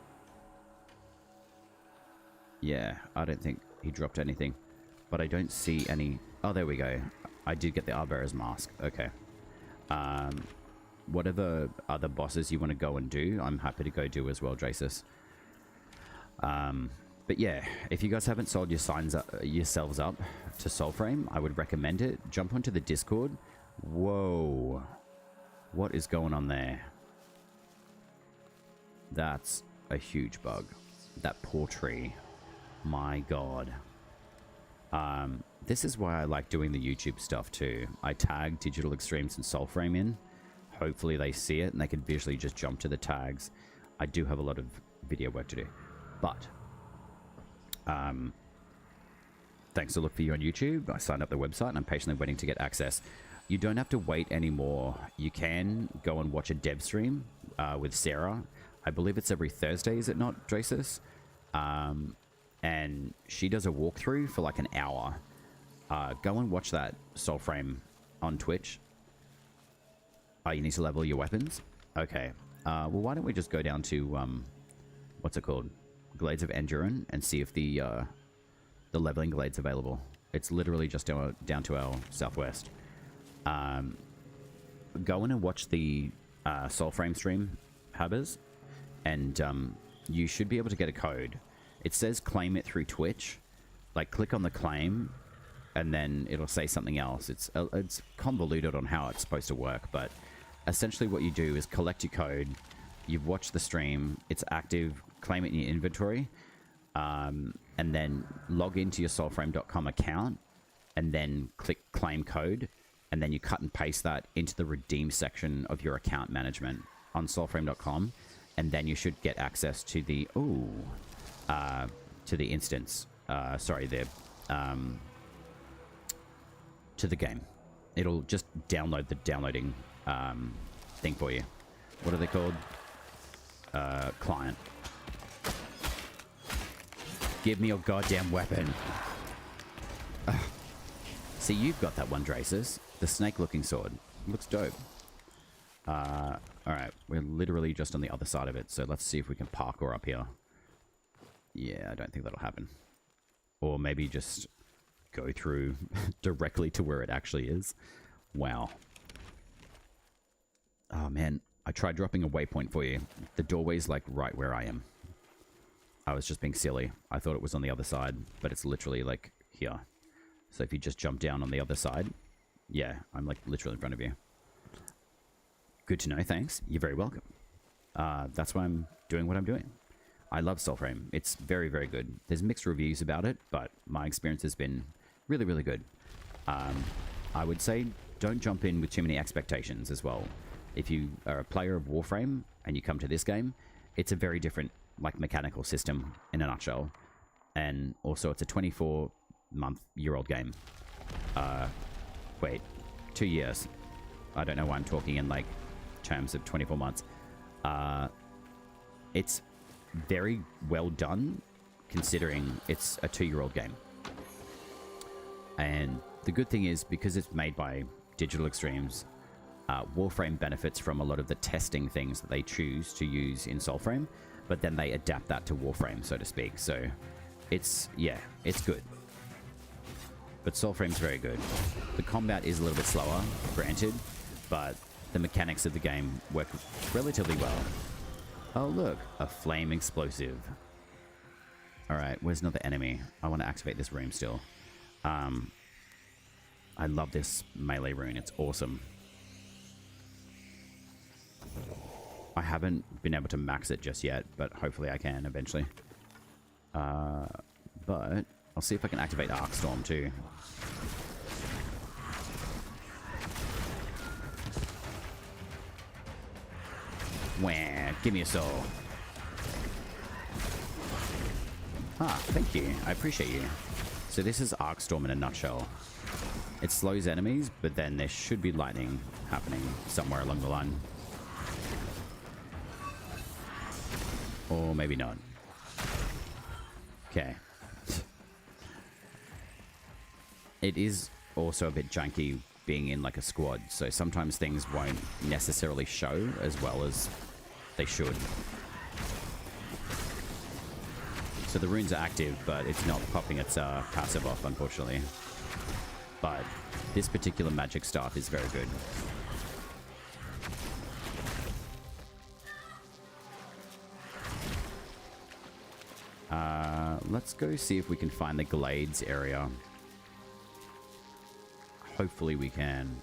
Yeah, I don't think he dropped anything. But I don't see any... Oh, there we go. I did get the Arbiter's mask. Okay. Whatever other bosses you want to go and do, I'm happy to go do as well, Dracis. But yeah, if you guys haven't sold yourselves up to Soulframe, I would recommend it. Jump onto the Discord. Whoa. What is going on there? That's a huge bug. That poor tree. My God. This is why I like doing the YouTube stuff too. I tag Digital Extremes and Soulframe in. Hopefully they see it and they can visually just jump to the tags. I do have a lot of video work to do. But, thanks to look for you on YouTube. I signed up the website and I'm patiently waiting to get access. You don't have to wait anymore. You can go and watch a dev stream with Sarah. I believe it's every Thursday, is it not, Dracis? And she does a walkthrough for like an hour. Go and watch that, Soulframe, on Twitch. Oh, you need to level your weapons? Okay. Well, why don't we just go down to, what's it called? Glades of Endurin and see if the the leveling glade's available. It's literally just down to our southwest. Go in and watch the Soulframe stream, Habbers, and you should be able to get a code. It says claim it through Twitch. Like, click on the claim, and then it'll say something else. It's convoluted on how it's supposed to work, but essentially what you do is collect your code. You've watched the stream. It's active. Claim it in your inventory. And then log into your soulframe.com account, and then click claim code, and then you cut and paste that into the redeem section of your account management on soulframe.com, and then you should get access to the instance. To the game. It'll just download the downloading thing for you. What are they called? Client. Give me your goddamn weapon. Ugh. See, you've got that one, Draces. The snake-looking sword. Looks dope. Alright, we're literally just on the other side of it, so let's see if we can parkour up here. Yeah, I don't think that'll happen. Or maybe just go through directly to where it actually is. Wow. Oh, man. I tried dropping a waypoint for you. The doorway's, like, right where I am. I was just being silly. I thought it was on the other side, but it's literally, like, here. So if you just jump down on the other side, yeah, I'm, like, literally in front of you. Good to know, thanks. You're very welcome. That's why I'm doing what I'm doing. I love Soulframe. It's very, very good. There's mixed reviews about it, but my experience has been really, really good. I would say don't jump in with too many expectations as well. If you are a player of Warframe and you come to this game, it's a very different, like, mechanical system in a nutshell. And also it's a 24-year-old game. Wait, 2 years. I don't know why I'm talking in, like, terms of 24 months. It's very well done, considering it's a 2-year-old game. And the good thing is, because it's made by Digital Extremes, Warframe benefits from a lot of the testing things that they choose to use in Soulframe, but then they adapt that to Warframe, so to speak. So it's, yeah, it's good. But Soulframe's very good. The combat is a little bit slower, granted, but the mechanics of the game work relatively well. Oh, look, a flame explosive. Alright, where's another enemy? I want to activate this rune still. I love this melee rune, it's awesome. I haven't been able to max it just yet, but hopefully I can eventually. But I'll see if I can activate Arcstorm too. Wah, give me a soul. Ah, thank you. I appreciate you. So this is Arcstorm in a nutshell. It slows enemies, but then there should be lightning happening somewhere along the line. Or maybe not. Okay. It is also a bit janky being in like a squad, so sometimes things won't necessarily show as well as they should. So the runes are active, but it's not popping its passive off, unfortunately. But this particular magic staff is very good. Let's go see if we can find the Glades area. Hopefully we can.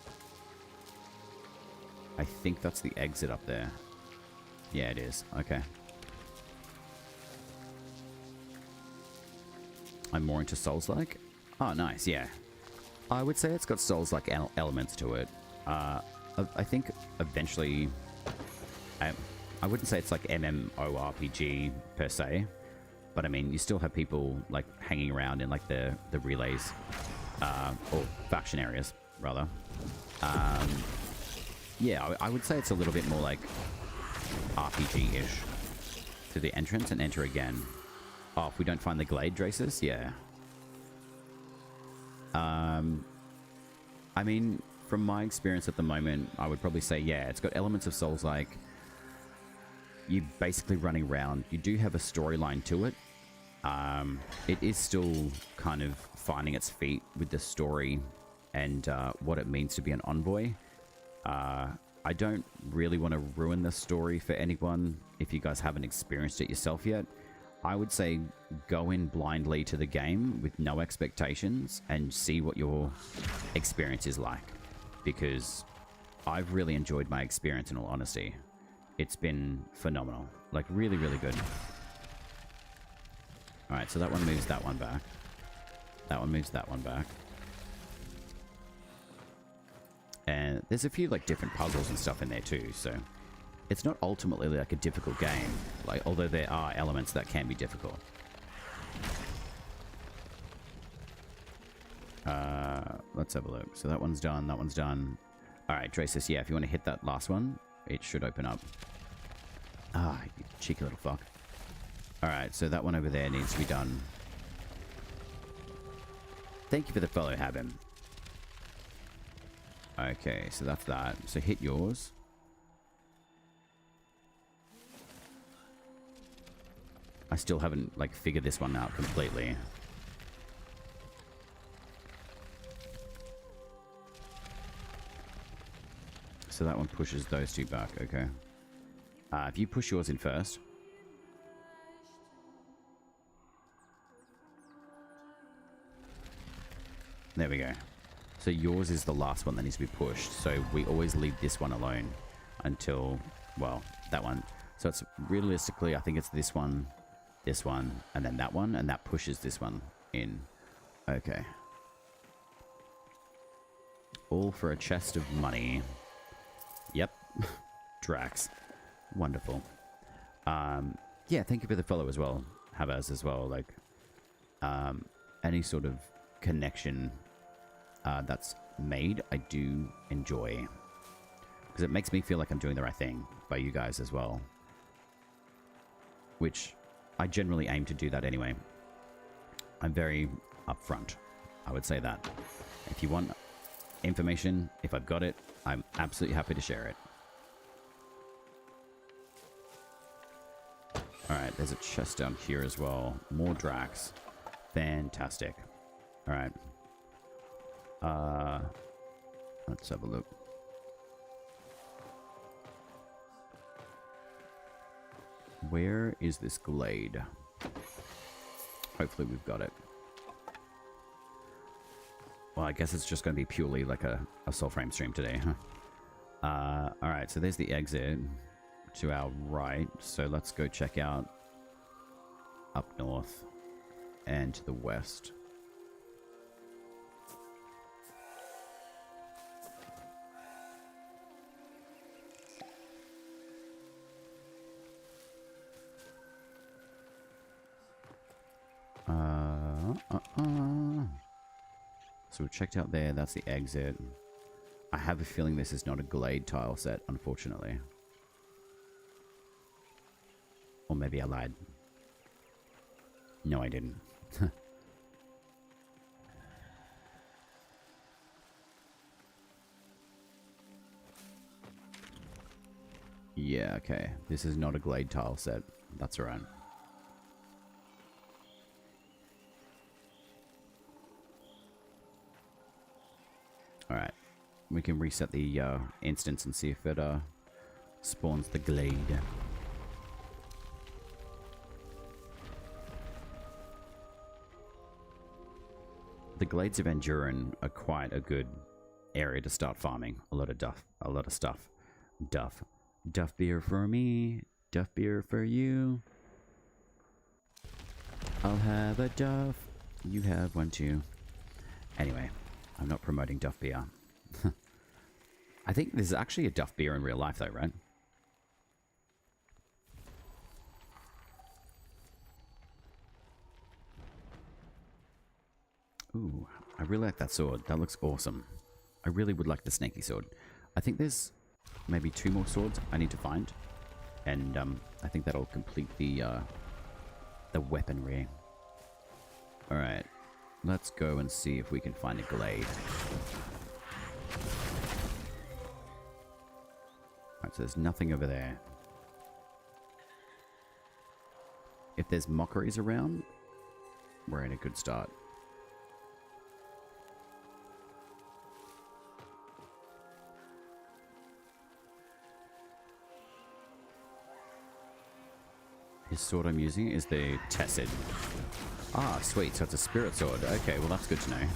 I think that's the exit up there. Yeah, it is. Okay. I'm more into Souls-like. Oh, nice. Yeah. I would say it's got Souls-like elements to it. I think eventually... I wouldn't say it's like MMORPG per se. But I mean, you still have people like hanging around in like the relays. Or faction areas, rather. Yeah, I would say it's a little bit more like RPG-ish. To the entrance and enter again. Oh, if we don't find the Glade Draces? Yeah. I mean, from my experience at the moment, I would probably say, yeah, it's got elements of Souls-like. You're basically running around. You do have a storyline to it. It is still kind of finding its feet with the story and what it means to be an envoy. I don't really want to ruin the story for anyone if you guys haven't experienced it yourself yet. I would say go in blindly to the game with no expectations and see what your experience is like. Because I've really enjoyed my experience, in all honesty. It's been phenomenal. Like, really, really good. Alright, so that one moves that one back. That one moves that one back. And there's a few, like, different puzzles and stuff in there, too, so... It's not ultimately, like, a difficult game. Like, although there are elements that can be difficult. Let's have a look. So that one's done, that one's done. Alright, Dracis, yeah, if you want to hit that last one, it should open up. Ah, you cheeky little fuck. Alright, so that one over there needs to be done. Thank you for the follow, Habim. Okay, so that's that. So hit yours. I still haven't, like, figured this one out completely. So that one pushes those two back, okay. If you push yours in first. There we go. So yours is the last one that needs to be pushed. So we always leave this one alone until, well, that one. So it's realistically, I think it's this one, and then that one, and that pushes this one in. Okay. All for a chest of money. Yep. Drax. Wonderful. Yeah, thank you for the follow as well. Habaz as well. Like, any sort of connection that's made, I do enjoy. Because it makes me feel like I'm doing the right thing by you guys as well. Which I generally aim to do that anyway. I'm very upfront. I would say that. If you want information, if I've got it, I'm absolutely happy to share it. Alright, there's a chest down here as well. More Drax. Fantastic. Alright. Let's have a look. Where is this glade? Hopefully we've got it. Well, I guess it's just going to be purely like a Soulframe stream today, huh? Alright, so there's the exit to our right. So let's go check out up north and to the west. So we checked out there, that's the exit. I have a feeling this is not a glade tile set, unfortunately. Or maybe I lied. No, I didn't. Yeah, okay. This is not a glade tile set. That's alright. Alright, we can reset the instance and see if it spawns the glade. The glades of Endurin are quite a good area to start farming. A lot of stuff. Duff beer for me, duff beer for you. I'll have a duff, you have one too. Anyway. I'm not promoting Duff beer. I think this is actually a Duff beer in real life though, right? Ooh, I really like that sword. That looks awesome. I really would like the snaky sword. I think there's maybe 2 more swords I need to find. And I think that'll complete the weaponry. Alright. Let's go and see if we can find a glade. Alright, so there's nothing over there. If there's mockeries around, we're in a good start. His sword I'm using is the Tessid. Ah, sweet. So it's a spirit sword. Okay, well that's good to know.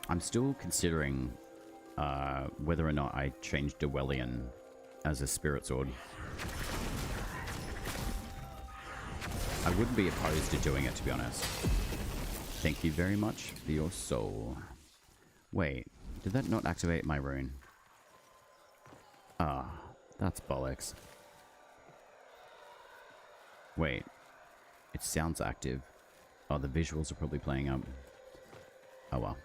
I'm still considering whether or not I change Dwellian as a spirit sword. I wouldn't be opposed to doing it, to be honest. Thank you very much for your soul. Wait, did that not activate my rune? Ah, that's bollocks. Wait, it sounds active. Oh, the visuals are probably playing up. Oh well.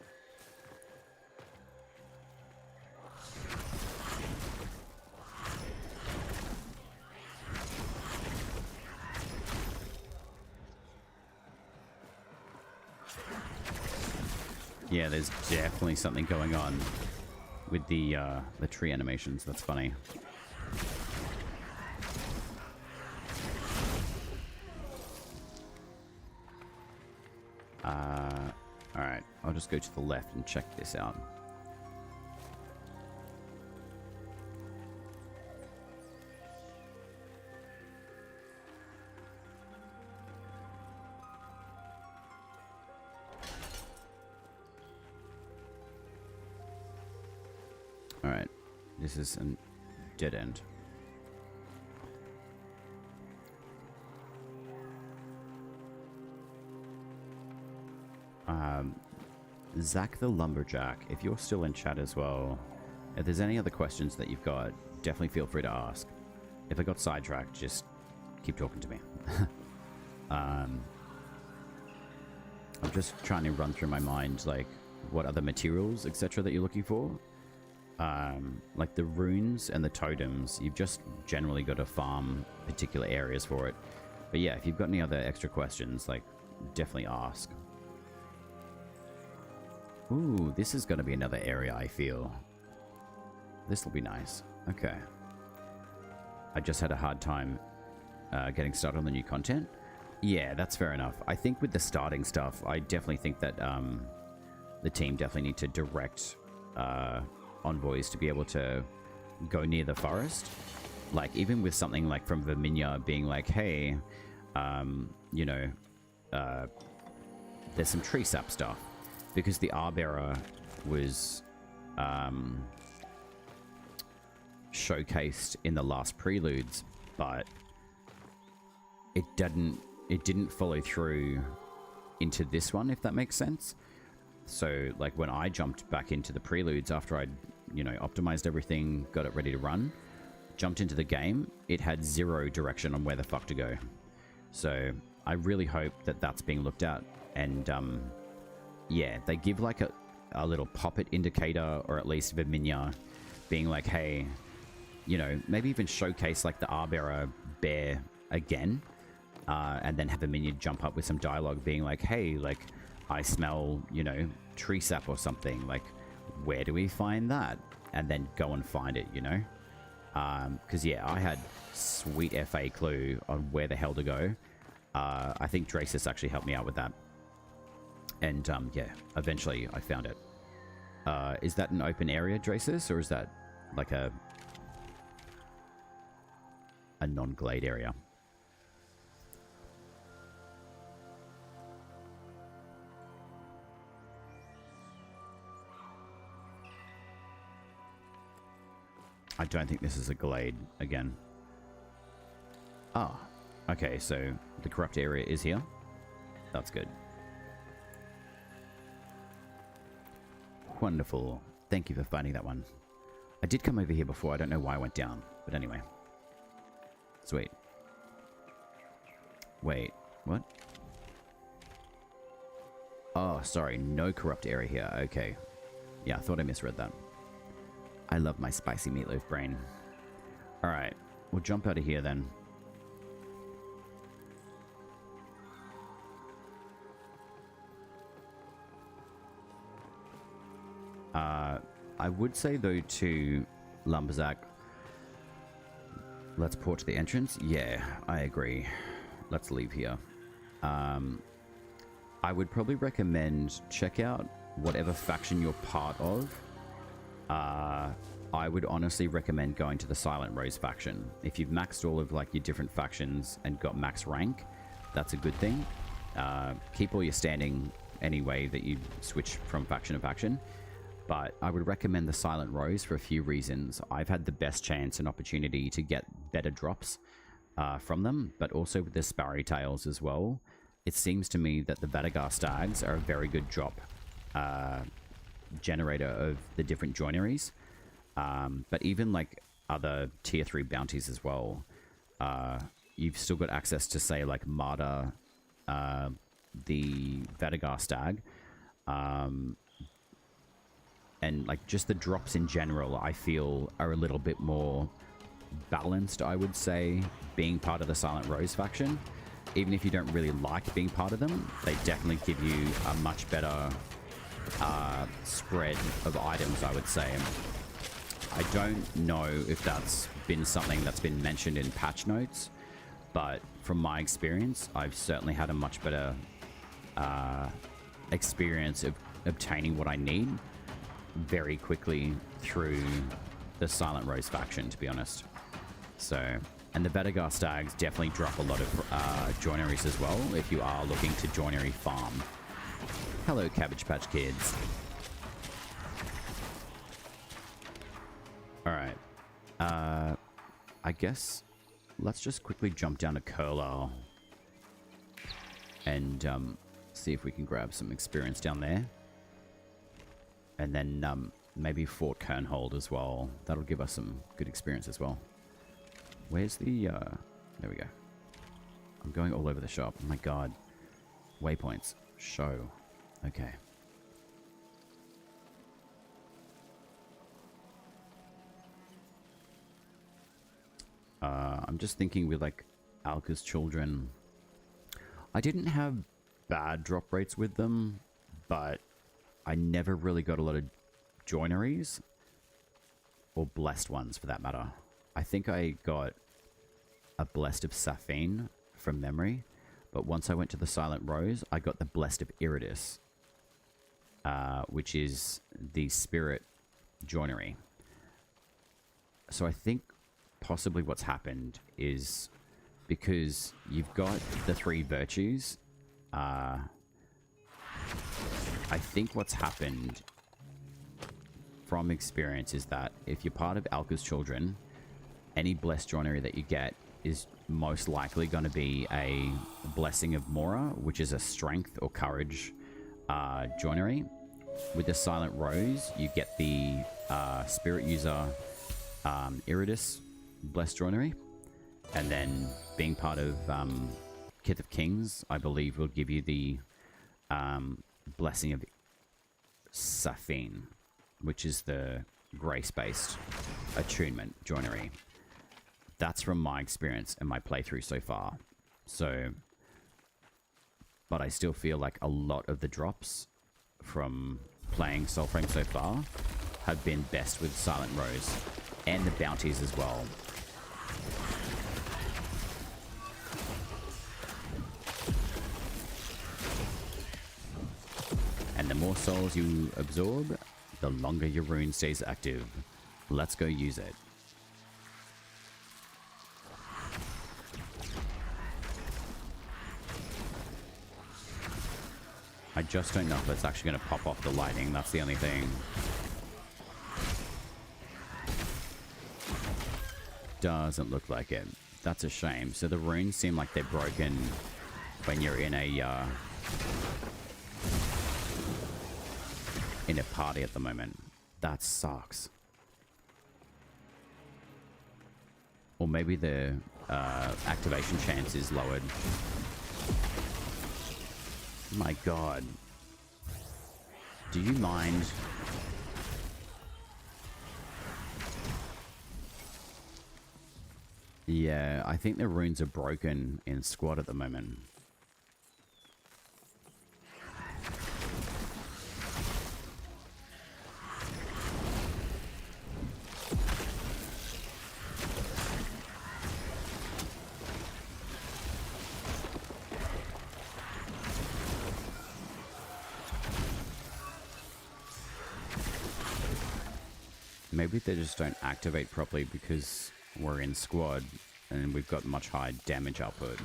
Yeah, there's definitely something going on with the tree animations. That's funny. Alright, I'll just go to the left and check this out. Alright, this is a dead end. Zach the Lumberjack, if you're still in chat as well, if there's any other questions that you've got, definitely feel free to ask. If I got sidetracked, just keep talking to me. I'm just trying to run through my mind, like, what other materials, etc. that you're looking for. Like the runes and the totems, you've just generally got to farm particular areas for it. But yeah, if you've got any other extra questions, like, definitely ask. Ooh, this is going to be another area, I feel. This will be nice. Okay. I just had a hard time getting started on the new content. Yeah, that's fair enough. I think with the starting stuff, I definitely think that the team definitely need to direct envoys to be able to go near the forest. Like, even with something like from Verminia being like, hey, you know, there's some tree sap stuff. Because the Arbearer was showcased in the last Preludes, but it didn't follow through into this one, if that makes sense. So, like, when I jumped back into the Preludes after I'd, you know, optimized everything, got it ready to run, jumped into the game, it had zero direction on where the fuck to go. So, I really hope that that's being looked at, and, yeah, they give like a little pop-it indicator, or at least Verminia being like, hey, you know, maybe even showcase like the Arbearer bear again, and then have Verminia jump up with some dialogue being like, hey, like, I smell, you know, tree sap or something, like, where do we find that? And then go and find it, you know? Because yeah, I had sweet FA clue on where the hell to go. I think Dracis actually helped me out with that. And, yeah, eventually I found it. Is that an open area, Dracis, or is that like a non-glade area? I don't think this is a glade again. Ah, okay, so the corrupt area is here. That's good. Wonderful. Thank you for finding that one. I did come over here before. I don't know why I went down. But anyway. Sweet. Wait. What? Oh, sorry. No corrupt area here. Okay. Yeah, I thought I misread that. I love my spicy meatloaf brain. Alright. We'll jump out of here then. I would say, though, to Lumberjack, let's port to the entrance. Yeah, I agree. let's leave here. I would probably recommend check out whatever faction you're part of. I would honestly recommend going to the Silent Rose faction. If you've maxed all of like your different factions and got max rank, that's a good thing. Keep all your standing anyway that you switch from faction to faction. But I would recommend the Silent Rose for a few reasons. I've had the best chance and opportunity to get better drops from them, but also with the Sparrow Tails as well. It seems to me that the Vadagar Stags are a very good drop generator of the different joineries. But even like other tier 3 bounties as well, you've still got access to say like Marta, the Vadagar Stag, and like just the drops in general I feel are a little bit more balanced, I would say, being part of the Silent Rose faction. Even if you don't really like being part of them, they definitely give you a much better spread of items, I would say. I don't know if that's been something that's been mentioned in patch notes, but from my experience, I've certainly had a much better experience of obtaining what I need very quickly through the Silent Rose faction, to be honest. So, and the Vadagar Stags definitely drop a lot of joineries as well if you are looking to joinery farm. Hello, Cabbage Patch Kids. Alright. I guess let's just quickly jump down to Curler and see if we can grab some experience down there. And then maybe Fort Kernhold as well. That'll give us some good experience as well. Where's the... there we go. I'm going all over the shop. Oh my god. Waypoints. Show. Okay. I'm just thinking with like Alka's children. I didn't have bad drop rates with them, but I never really got a lot of joineries. Or blessed ones, for that matter. I think I got a Blessed of Safine from memory, but once I went to the Silent Rose, I got the Blessed of Iridis, which is the Spirit joinery. So I think possibly what's happened is because you've got the 3 virtues, I think what's happened from experience is that if you're part of Alka's children, any blessed joinery that you get is most likely going to be a Blessing of Mora, which is a strength or courage joinery. With the Silent Rose, you get the Spirit User Iridis blessed joinery. And then being part of Kith of Kings, I believe, will give you the Blessing of Safine, which is the grace-based attunement joinery. That's from my experience and my playthrough so far. So, but I still feel like a lot of the drops from playing Soulframe so far have been best with Silent Rose and the bounties as well. And the more souls you absorb, the longer your rune stays active. Let's go use it. I just don't know if it's actually going to pop off the lightning. That's the only thing. Doesn't look like it. That's a shame. So the runes seem like they're broken when you're in a party at the moment. That sucks. Or maybe the activation chance is lowered. My god. Do you mind? Yeah, I think the runes are broken in squad at the moment. Maybe they just don't activate properly because we're in squad and we've got much higher damage output.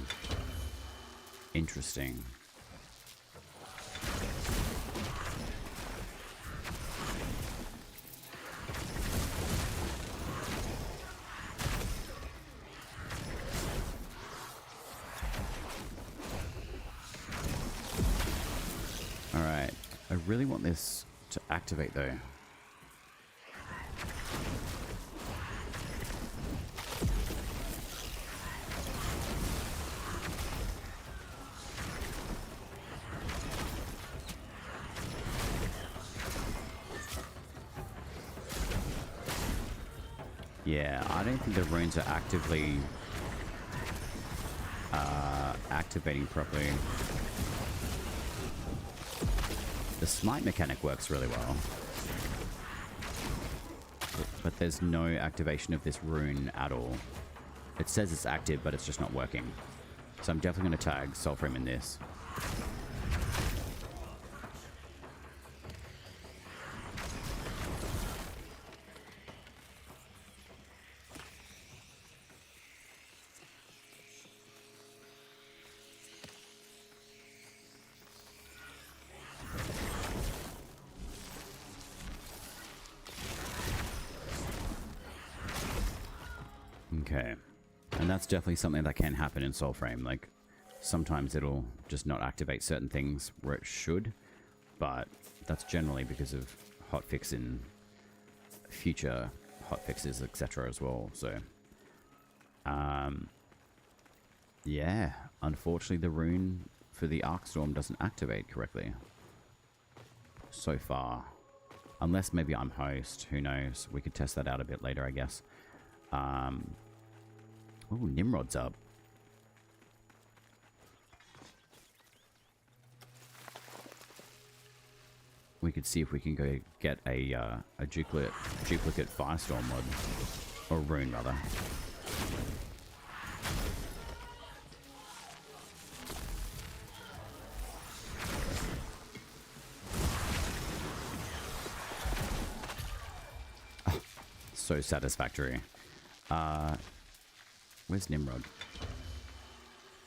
Interesting. Alright, I really want this to activate though. Yeah, I don't think the runes are actively activating properly. The smite mechanic works really well, but there's no activation of this rune at all. It says it's active, but it's just not working. So I'm definitely going to tag Soulframe in this. Okay, and that's definitely something that can happen in Soulframe. Like, sometimes it'll just not activate certain things where it should, but that's generally because of hotfix in future hotfixes, etc. as well. So, yeah, unfortunately the rune for the Arcstorm doesn't activate correctly so far. Unless maybe I'm host, who knows? We could test that out a bit later, I guess. Oh, Nimrod's up. We could see if we can go get a duplicate Firestorm mod. Or rune, rather. Oh, so satisfactory. Where's Nimrod?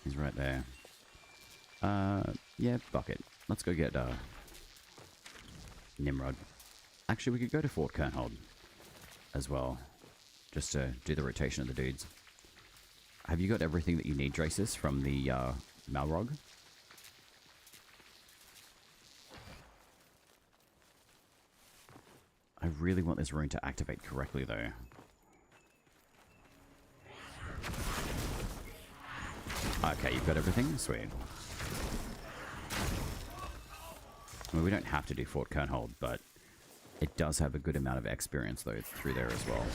He's right there. Yeah, bucket. Let's go get Nimrod. Actually, we could go to Fort Kernhold as well, just to do the rotation of the dudes. Have you got everything that you need, Dracis, from the Malrog? I really want this rune to activate correctly, though. Okay, you've got everything? Sweet. Well, we don't have to do Fort Kernhold, but it does have a good amount of experience, though, through there as well.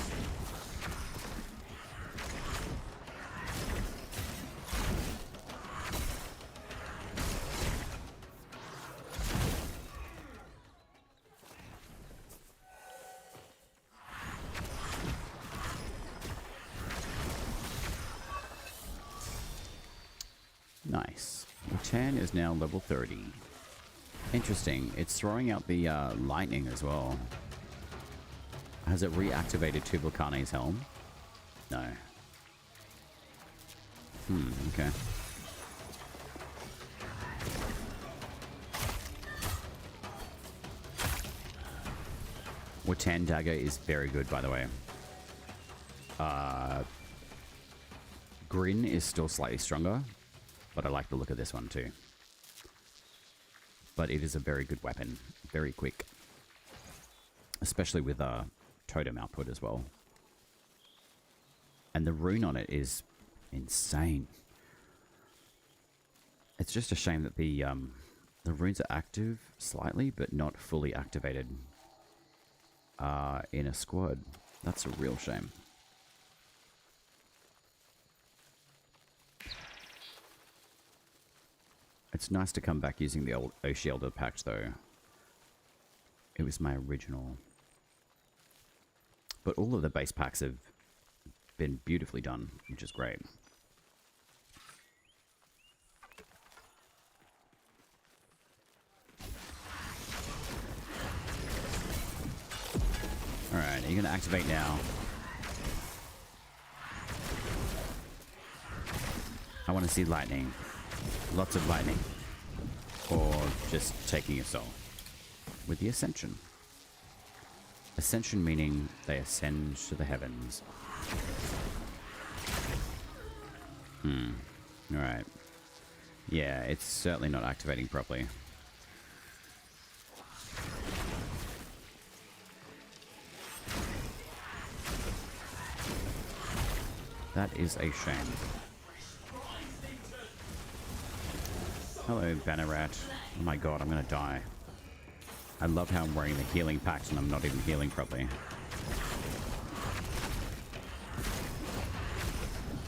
Nice. Tan is now level 30. Interesting. It's throwing out the lightning as well. Has it reactivated Tubal-Caarne's helm? No. Okay. Watan Dagger is very good, by the way. Grin is still slightly stronger, but I like the look of this one too. But it is a very good weapon. Very quick. Especially with totem output as well. And the rune on it is insane. It's just a shame that the runes are active slightly, but not fully activated in a squad. That's a real shame. It's nice to come back using the old Oshielder patch, though. It was my original. But all of the base packs have been beautifully done, which is great. Alright, are you going to activate now? I want to see lightning. Lots of lightning. Or just taking your soul. With the Ascension. Ascension meaning they ascend to the heavens. Alright. Yeah, it's certainly not activating properly. That is a shame. Hello, Bannerat. Oh my god, I'm gonna die. I love how I'm wearing the healing pact and I'm not even healing properly.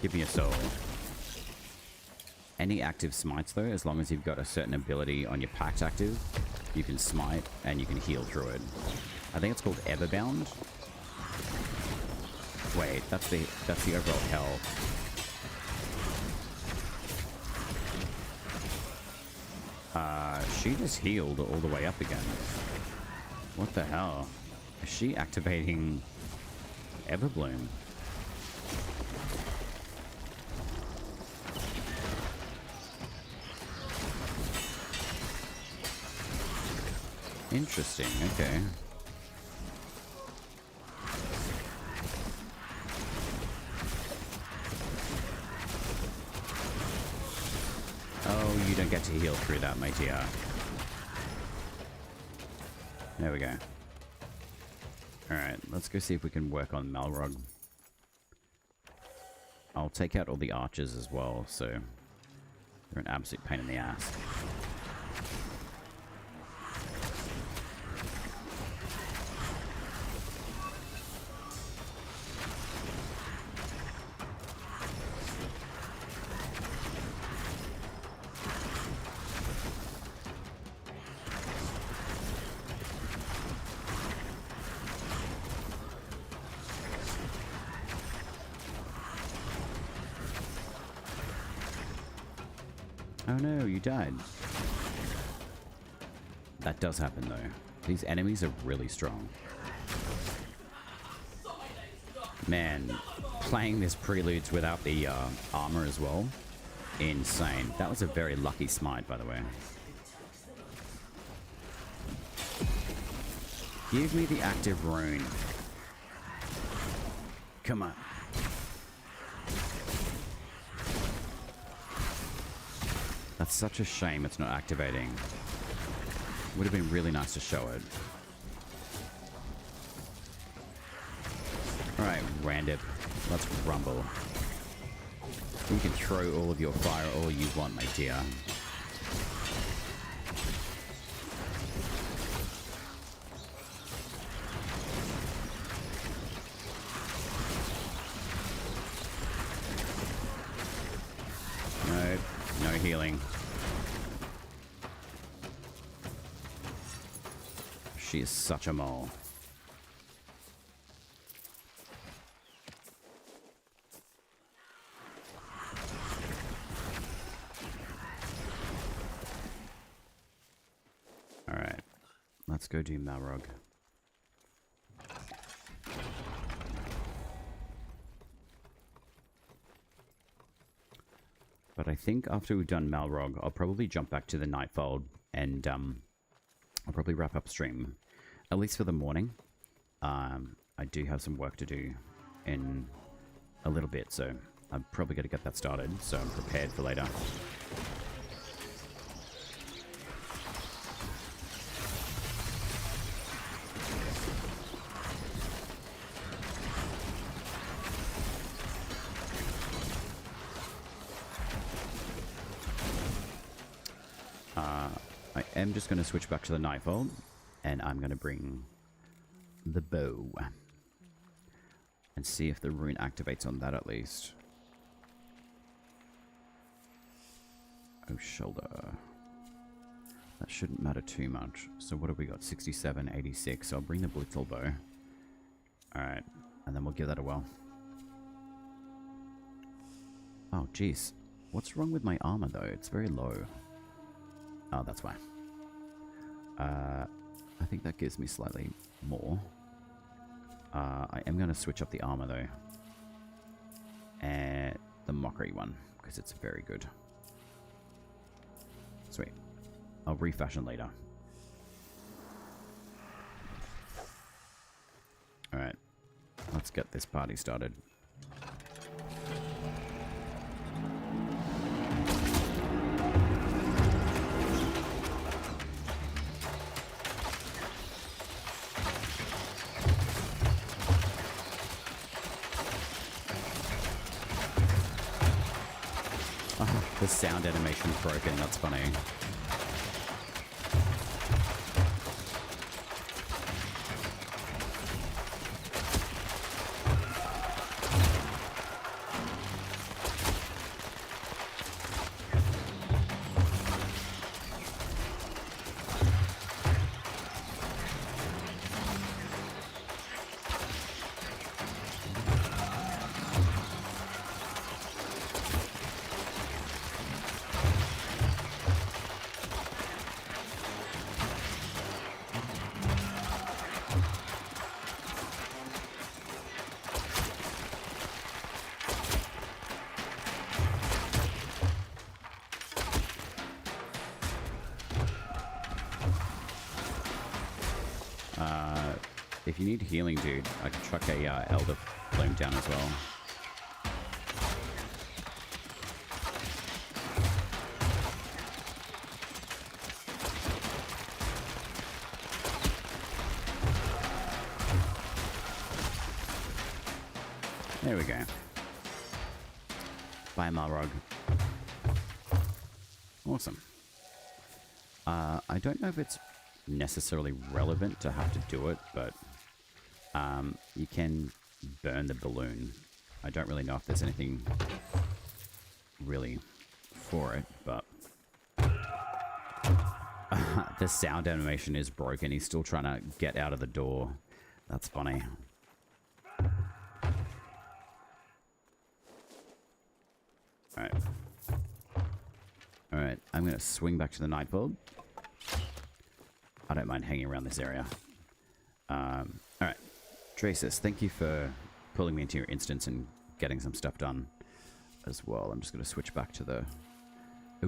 Give me a soul. Any active smites though, as long as you've got a certain ability on your pact active, you can smite and you can heal through it. I think it's called Everbound. Wait, that's the overall health. She just healed all the way up again. What the hell? Is she activating Everbloom? Interesting, okay. Oh, you don't get to heal through that, my dear. There we go. Alright, let's go see if we can work on Malrog. I'll take out all the archers as well, so they're an absolute pain in the ass. Oh no, you died. That does happen though. These enemies are really strong. Man, playing this Preludes without the armor as well, insane. That was a very lucky smite, by the way. Give me the active rune. Come on. That's such a shame it's not activating. Would have been really nice to show it. Alright, Randip. Let's rumble. You can throw all of your fire all you want, my dear. No healing. She is such a mole. Alright. Let's go do Malrog. But I think after we've done Malrog, I'll probably jump back to the Nightfold and I'll probably wrap up stream, at least for the morning. I do have some work to do in a little bit, so I'm probably going to get that started, so I'm prepared for later. I am just going to switch back to the Nightfold, and I'm going to bring the bow and see if the rune activates on that at least. Oh, shoulder. That shouldn't matter too much. So what have we got? 67, 86. So I'll bring the Blitzel bow. Alright, and then we'll give that a whirl. Oh, jeez. What's wrong with my armor, though? It's very low. Oh, that's why. I think that gives me slightly more. I am going to switch up the armor though. And the mockery one, because it's very good. Sweet. I'll refashion later. Alright. Let's get this party started. The sound animation's broken, that's funny. If you need healing, dude, I can chuck a Elder Bloom down as well. There we go. Bye, Malrog. Awesome. I don't know if it's necessarily relevant to have to do it, but you can burn the balloon. I don't really know if there's anything really for it, but the sound animation is broken. He's still trying to get out of the door. That's funny. Alright. Alright, I'm going to swing back to the night bulb. I don't mind hanging around this area. Alright. Traces, thank you for pulling me into your instance and getting some stuff done as well. I'm just going to switch back to the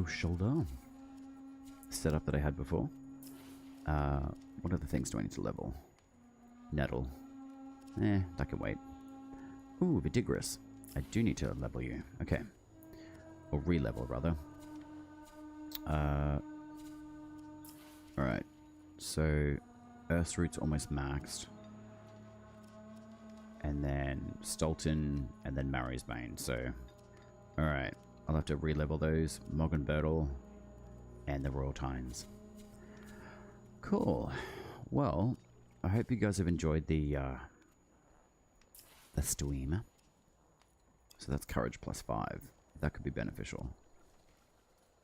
shoulder setup that I had before. What other things do I need to level? Nettle. That can wait. Ooh, Vidigrous. I do need to level you. Okay. Or re-level, rather. Alright. So, Earth's Root's almost maxed. And then Stolton, and then Marrow's Bane. So, alright. I'll have to re-level those. Moggen Bertle, and the Royal Tines. Cool. Well, I hope you guys have enjoyed the stream. So that's Courage +5. That could be beneficial.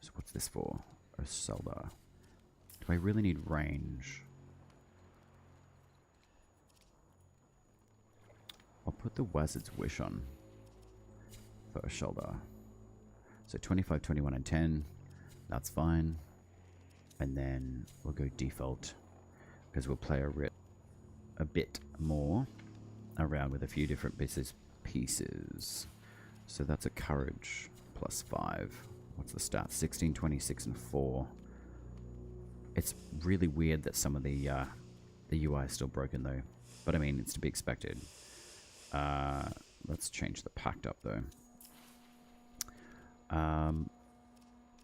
So what's this for? A Zelda. Do I really need range? I'll put the Wizard's Wish on for a shoulder. So 25, 21, and 10. That's fine. And then we'll go default because we'll play a bit more around with a few different pieces. So that's a Courage +5. What's the stats? 16, 26, and 4. It's really weird that some of the UI is still broken though. But I mean, it's to be expected. Let's change the packed up though.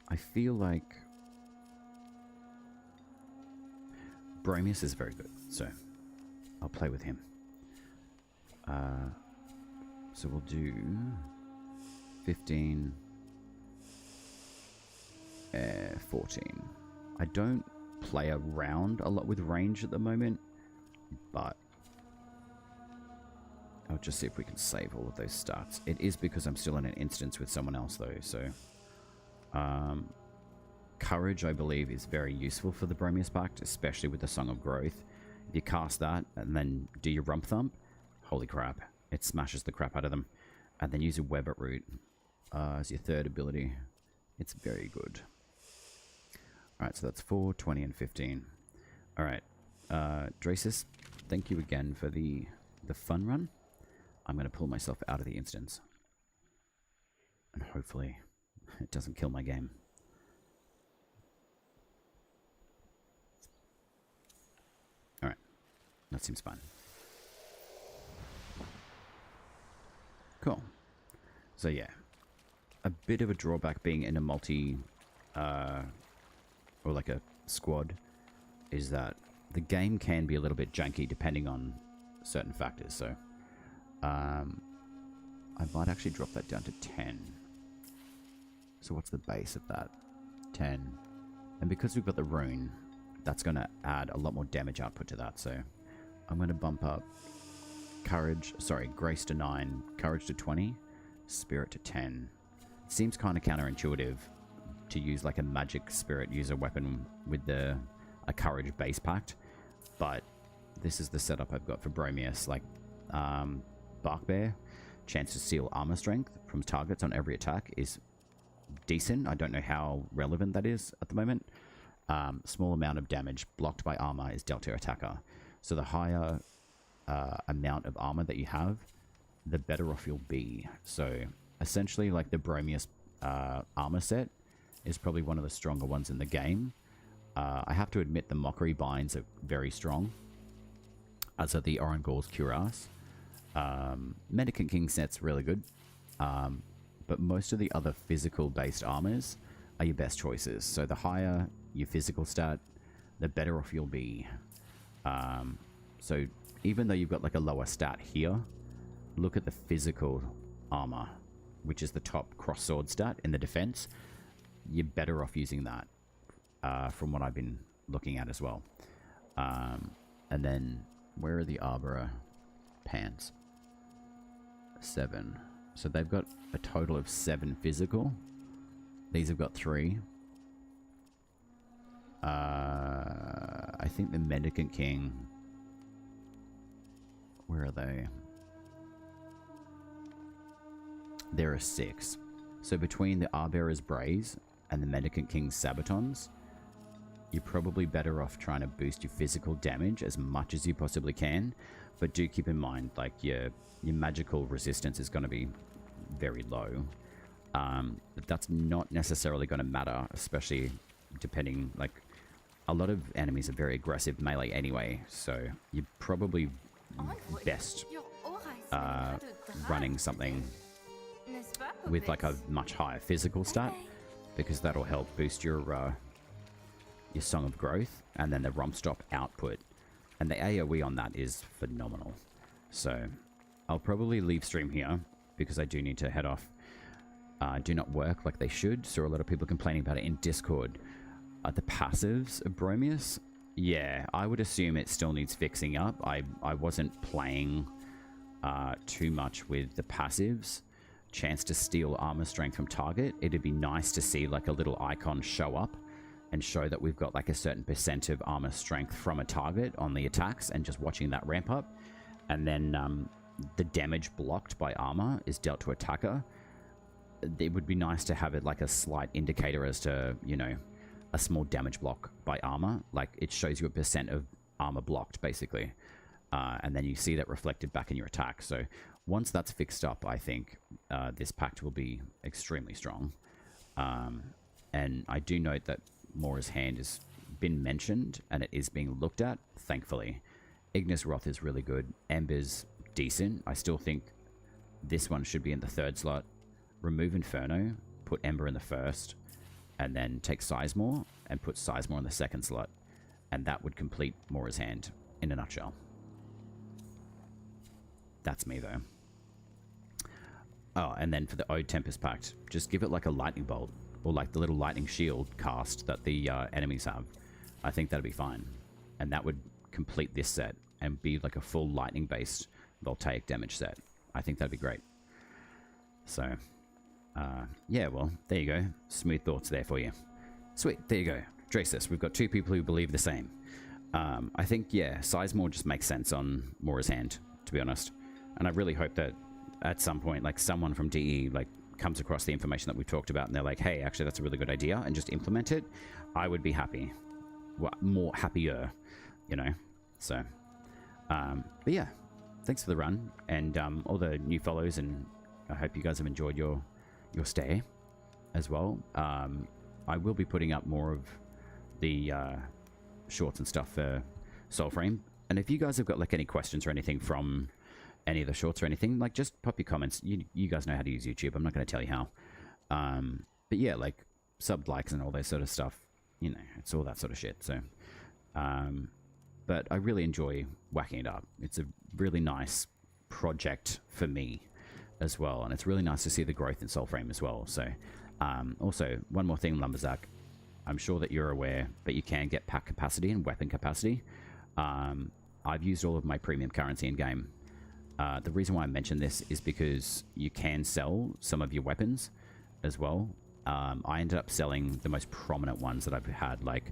I feel like Bromius is very good, so I'll play with him. So we'll do 15, 14. I don't play around a lot with range at the moment, but I'll just see if we can save all of those stats. It is because I'm still in an instance with someone else though, so Courage, I believe, is very useful for the Bromius Pact, especially with the Song of Growth. If you cast that and then do your Rump Thump, holy crap, it smashes the crap out of them. And then use a Web at Root as your third ability. It's very good. Alright, so that's 4, 20, and 15. Alright, Dracis, thank you again for the the fun run, I'm going to pull myself out of the instance. And hopefully it doesn't kill my game. Alright, that seems fine. Cool. So yeah, a bit of a drawback being in a multi, or like a squad, is that the game can be a little bit janky depending on certain factors. So I might actually drop that down to 10. So what's the base of that? 10. And because we've got the rune, that's going to add a lot more damage output to that. So I'm going to bump up grace to 9, courage to 20, spirit to 10. It seems kind of counterintuitive to use like a magic spirit user weapon with a courage base pact, but this is the setup I've got for Bromius. Like Bark Bear, chance to steal armor strength from targets on every attack is decent. I don't know how relevant that is at the moment. Small amount of damage blocked by armor is dealt to attacker. So the higher amount of armor that you have, the better off you'll be. So essentially, like the Bromius armor set is probably one of the stronger ones in the game. I have to admit the Mockery binds are very strong, as are the Orangor's Cuirass. Mendicant King set's really good, but most of the other physical-based armors are your best choices. So the higher your physical stat, the better off you'll be. So even though you've got like a lower stat here, look at the physical armor, which is the top cross-sword stat in the defense. You're better off using that, from what I've been looking at as well. And then, where are the Arbora pants? 7. So they've got a total of 7 physical. These have got 3. I think the Mendicant King... Where are they? There are 6. So between the Arbera's Braze and the Mendicant King's Sabatons, you're probably better off trying to boost your physical damage as much as you possibly can. But do keep in mind, like, your magical resistance is going to be very low. But that's not necessarily going to matter, especially depending, like, a lot of enemies are very aggressive melee anyway, so you're probably best running something with like a much higher physical stat, because that'll help boost your Song of Growth, and then the Rumstop output, and the AoE on that is phenomenal. So I'll probably leave stream here because I do need to head off. Do not work like they should. Saw a lot of people complaining about it in Discord. The passives of Bromius, yeah, I would assume it still needs fixing up. I wasn't playing too much with the passives. Chance to steal armor strength from target. It'd be nice to see like a little icon show up and show that we've got like a certain % of armor strength from a target on the attacks, and just watching that ramp up. And then the damage blocked by armor is dealt to attacker. It would be nice to have it like a slight indicator as to, you know, a small damage block by armor. Like it shows you a % of armor blocked basically. And then you see that reflected back in your attack. So once that's fixed up, I think this pact will be extremely strong. And I do note that Mora's Hand has been mentioned and it is being looked at, thankfully. Ignis Wrath is really good. Ember's decent. I still think this one should be in the 3rd slot. Remove Inferno, put Ember in the 1st, and then take Sizemore and put Sizemore in the 2nd slot. And that would complete Mora's Hand in a nutshell. That's me, though. Oh, and then for the Ode Tempest Pact, just give it like a lightning bolt, or like the little lightning shield cast that the enemies have. I think that'd be fine. And that would complete this set and be like a full lightning-based voltaic damage set. I think that'd be great. So, yeah, well, there you go. Smooth thoughts there for you. Sweet, there you go. Dracis, we've got 2 people who believe the same. I think, yeah, Sizemore just makes sense on Mora's Hand, to be honest. And I really hope that at some point, like, someone from DE, like, comes across the information that we've talked about and they're like, hey, actually, that's a really good idea, and just implement it. I would be happy. Well, more happier, you know? So, but yeah, thanks for the run and all the new follows, and I hope you guys have enjoyed your stay as well. I will be putting up more of the shorts and stuff for Soulframe, and if you guys have got like any questions or anything from any of the shorts or anything, like just pop your comments. You guys know how to use YouTube. I'm not going to tell you how. But yeah, like sub likes and all that sort of stuff. You know, it's all that sort of shit. So, but I really enjoy whacking it up. It's a really nice project for me as well, and it's really nice to see the growth in Soulframe as well. So, also one more thing, Lumberzack. I'm sure that you're aware, but you can get pack capacity and weapon capacity. I've used all of my premium currency in game. The reason why I mention this is because you can sell some of your weapons as well. I ended up selling the most prominent ones that I've had, like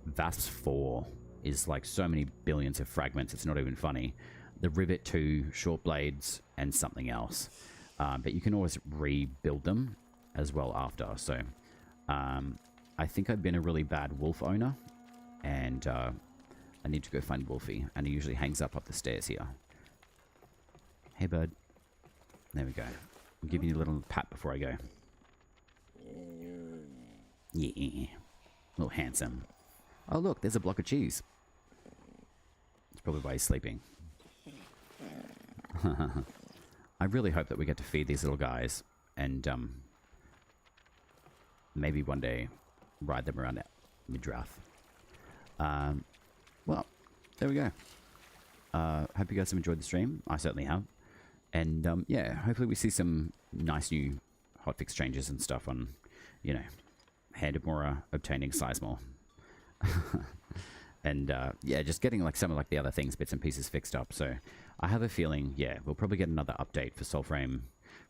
VASP 4 is like so many billions of fragments, it's not even funny. The Rivet 2, short blades, and something else. But you can always rebuild them as well after. So I think I've been a really bad wolf owner, and I need to go find Wolfie, and he usually hangs up the stairs here. Hey, bud. There we go. I'll give you a little pat before I go. Yeah. Little handsome. Oh, look, there's a block of cheese. That's probably why he's sleeping. I really hope that we get to feed these little guys and maybe one day ride them around mid-draft. Well, there we go. Hope you guys have enjoyed the stream. I certainly have. And yeah, hopefully we see some nice new hotfix changes and stuff on, you know, Handamura obtaining Sizemore. And yeah, just getting like some of like the other things, bits and pieces fixed up. So I have a feeling, yeah, we'll probably get another update for Soulframe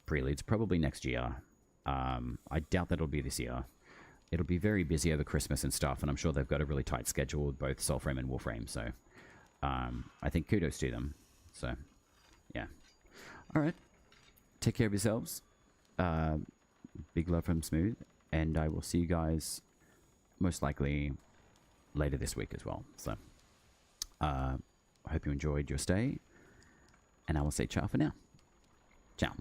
Preludes probably next year. I doubt that it'll be this year. It'll be very busy over Christmas and stuff, and I'm sure they've got a really tight schedule with both Soulframe and Warframe. So I think kudos to them. So yeah. All right. Take care of yourselves. Big love from Smooth, and I will see you guys most likely later this week as well. So I hope you enjoyed your stay, and I will say ciao for now. Ciao.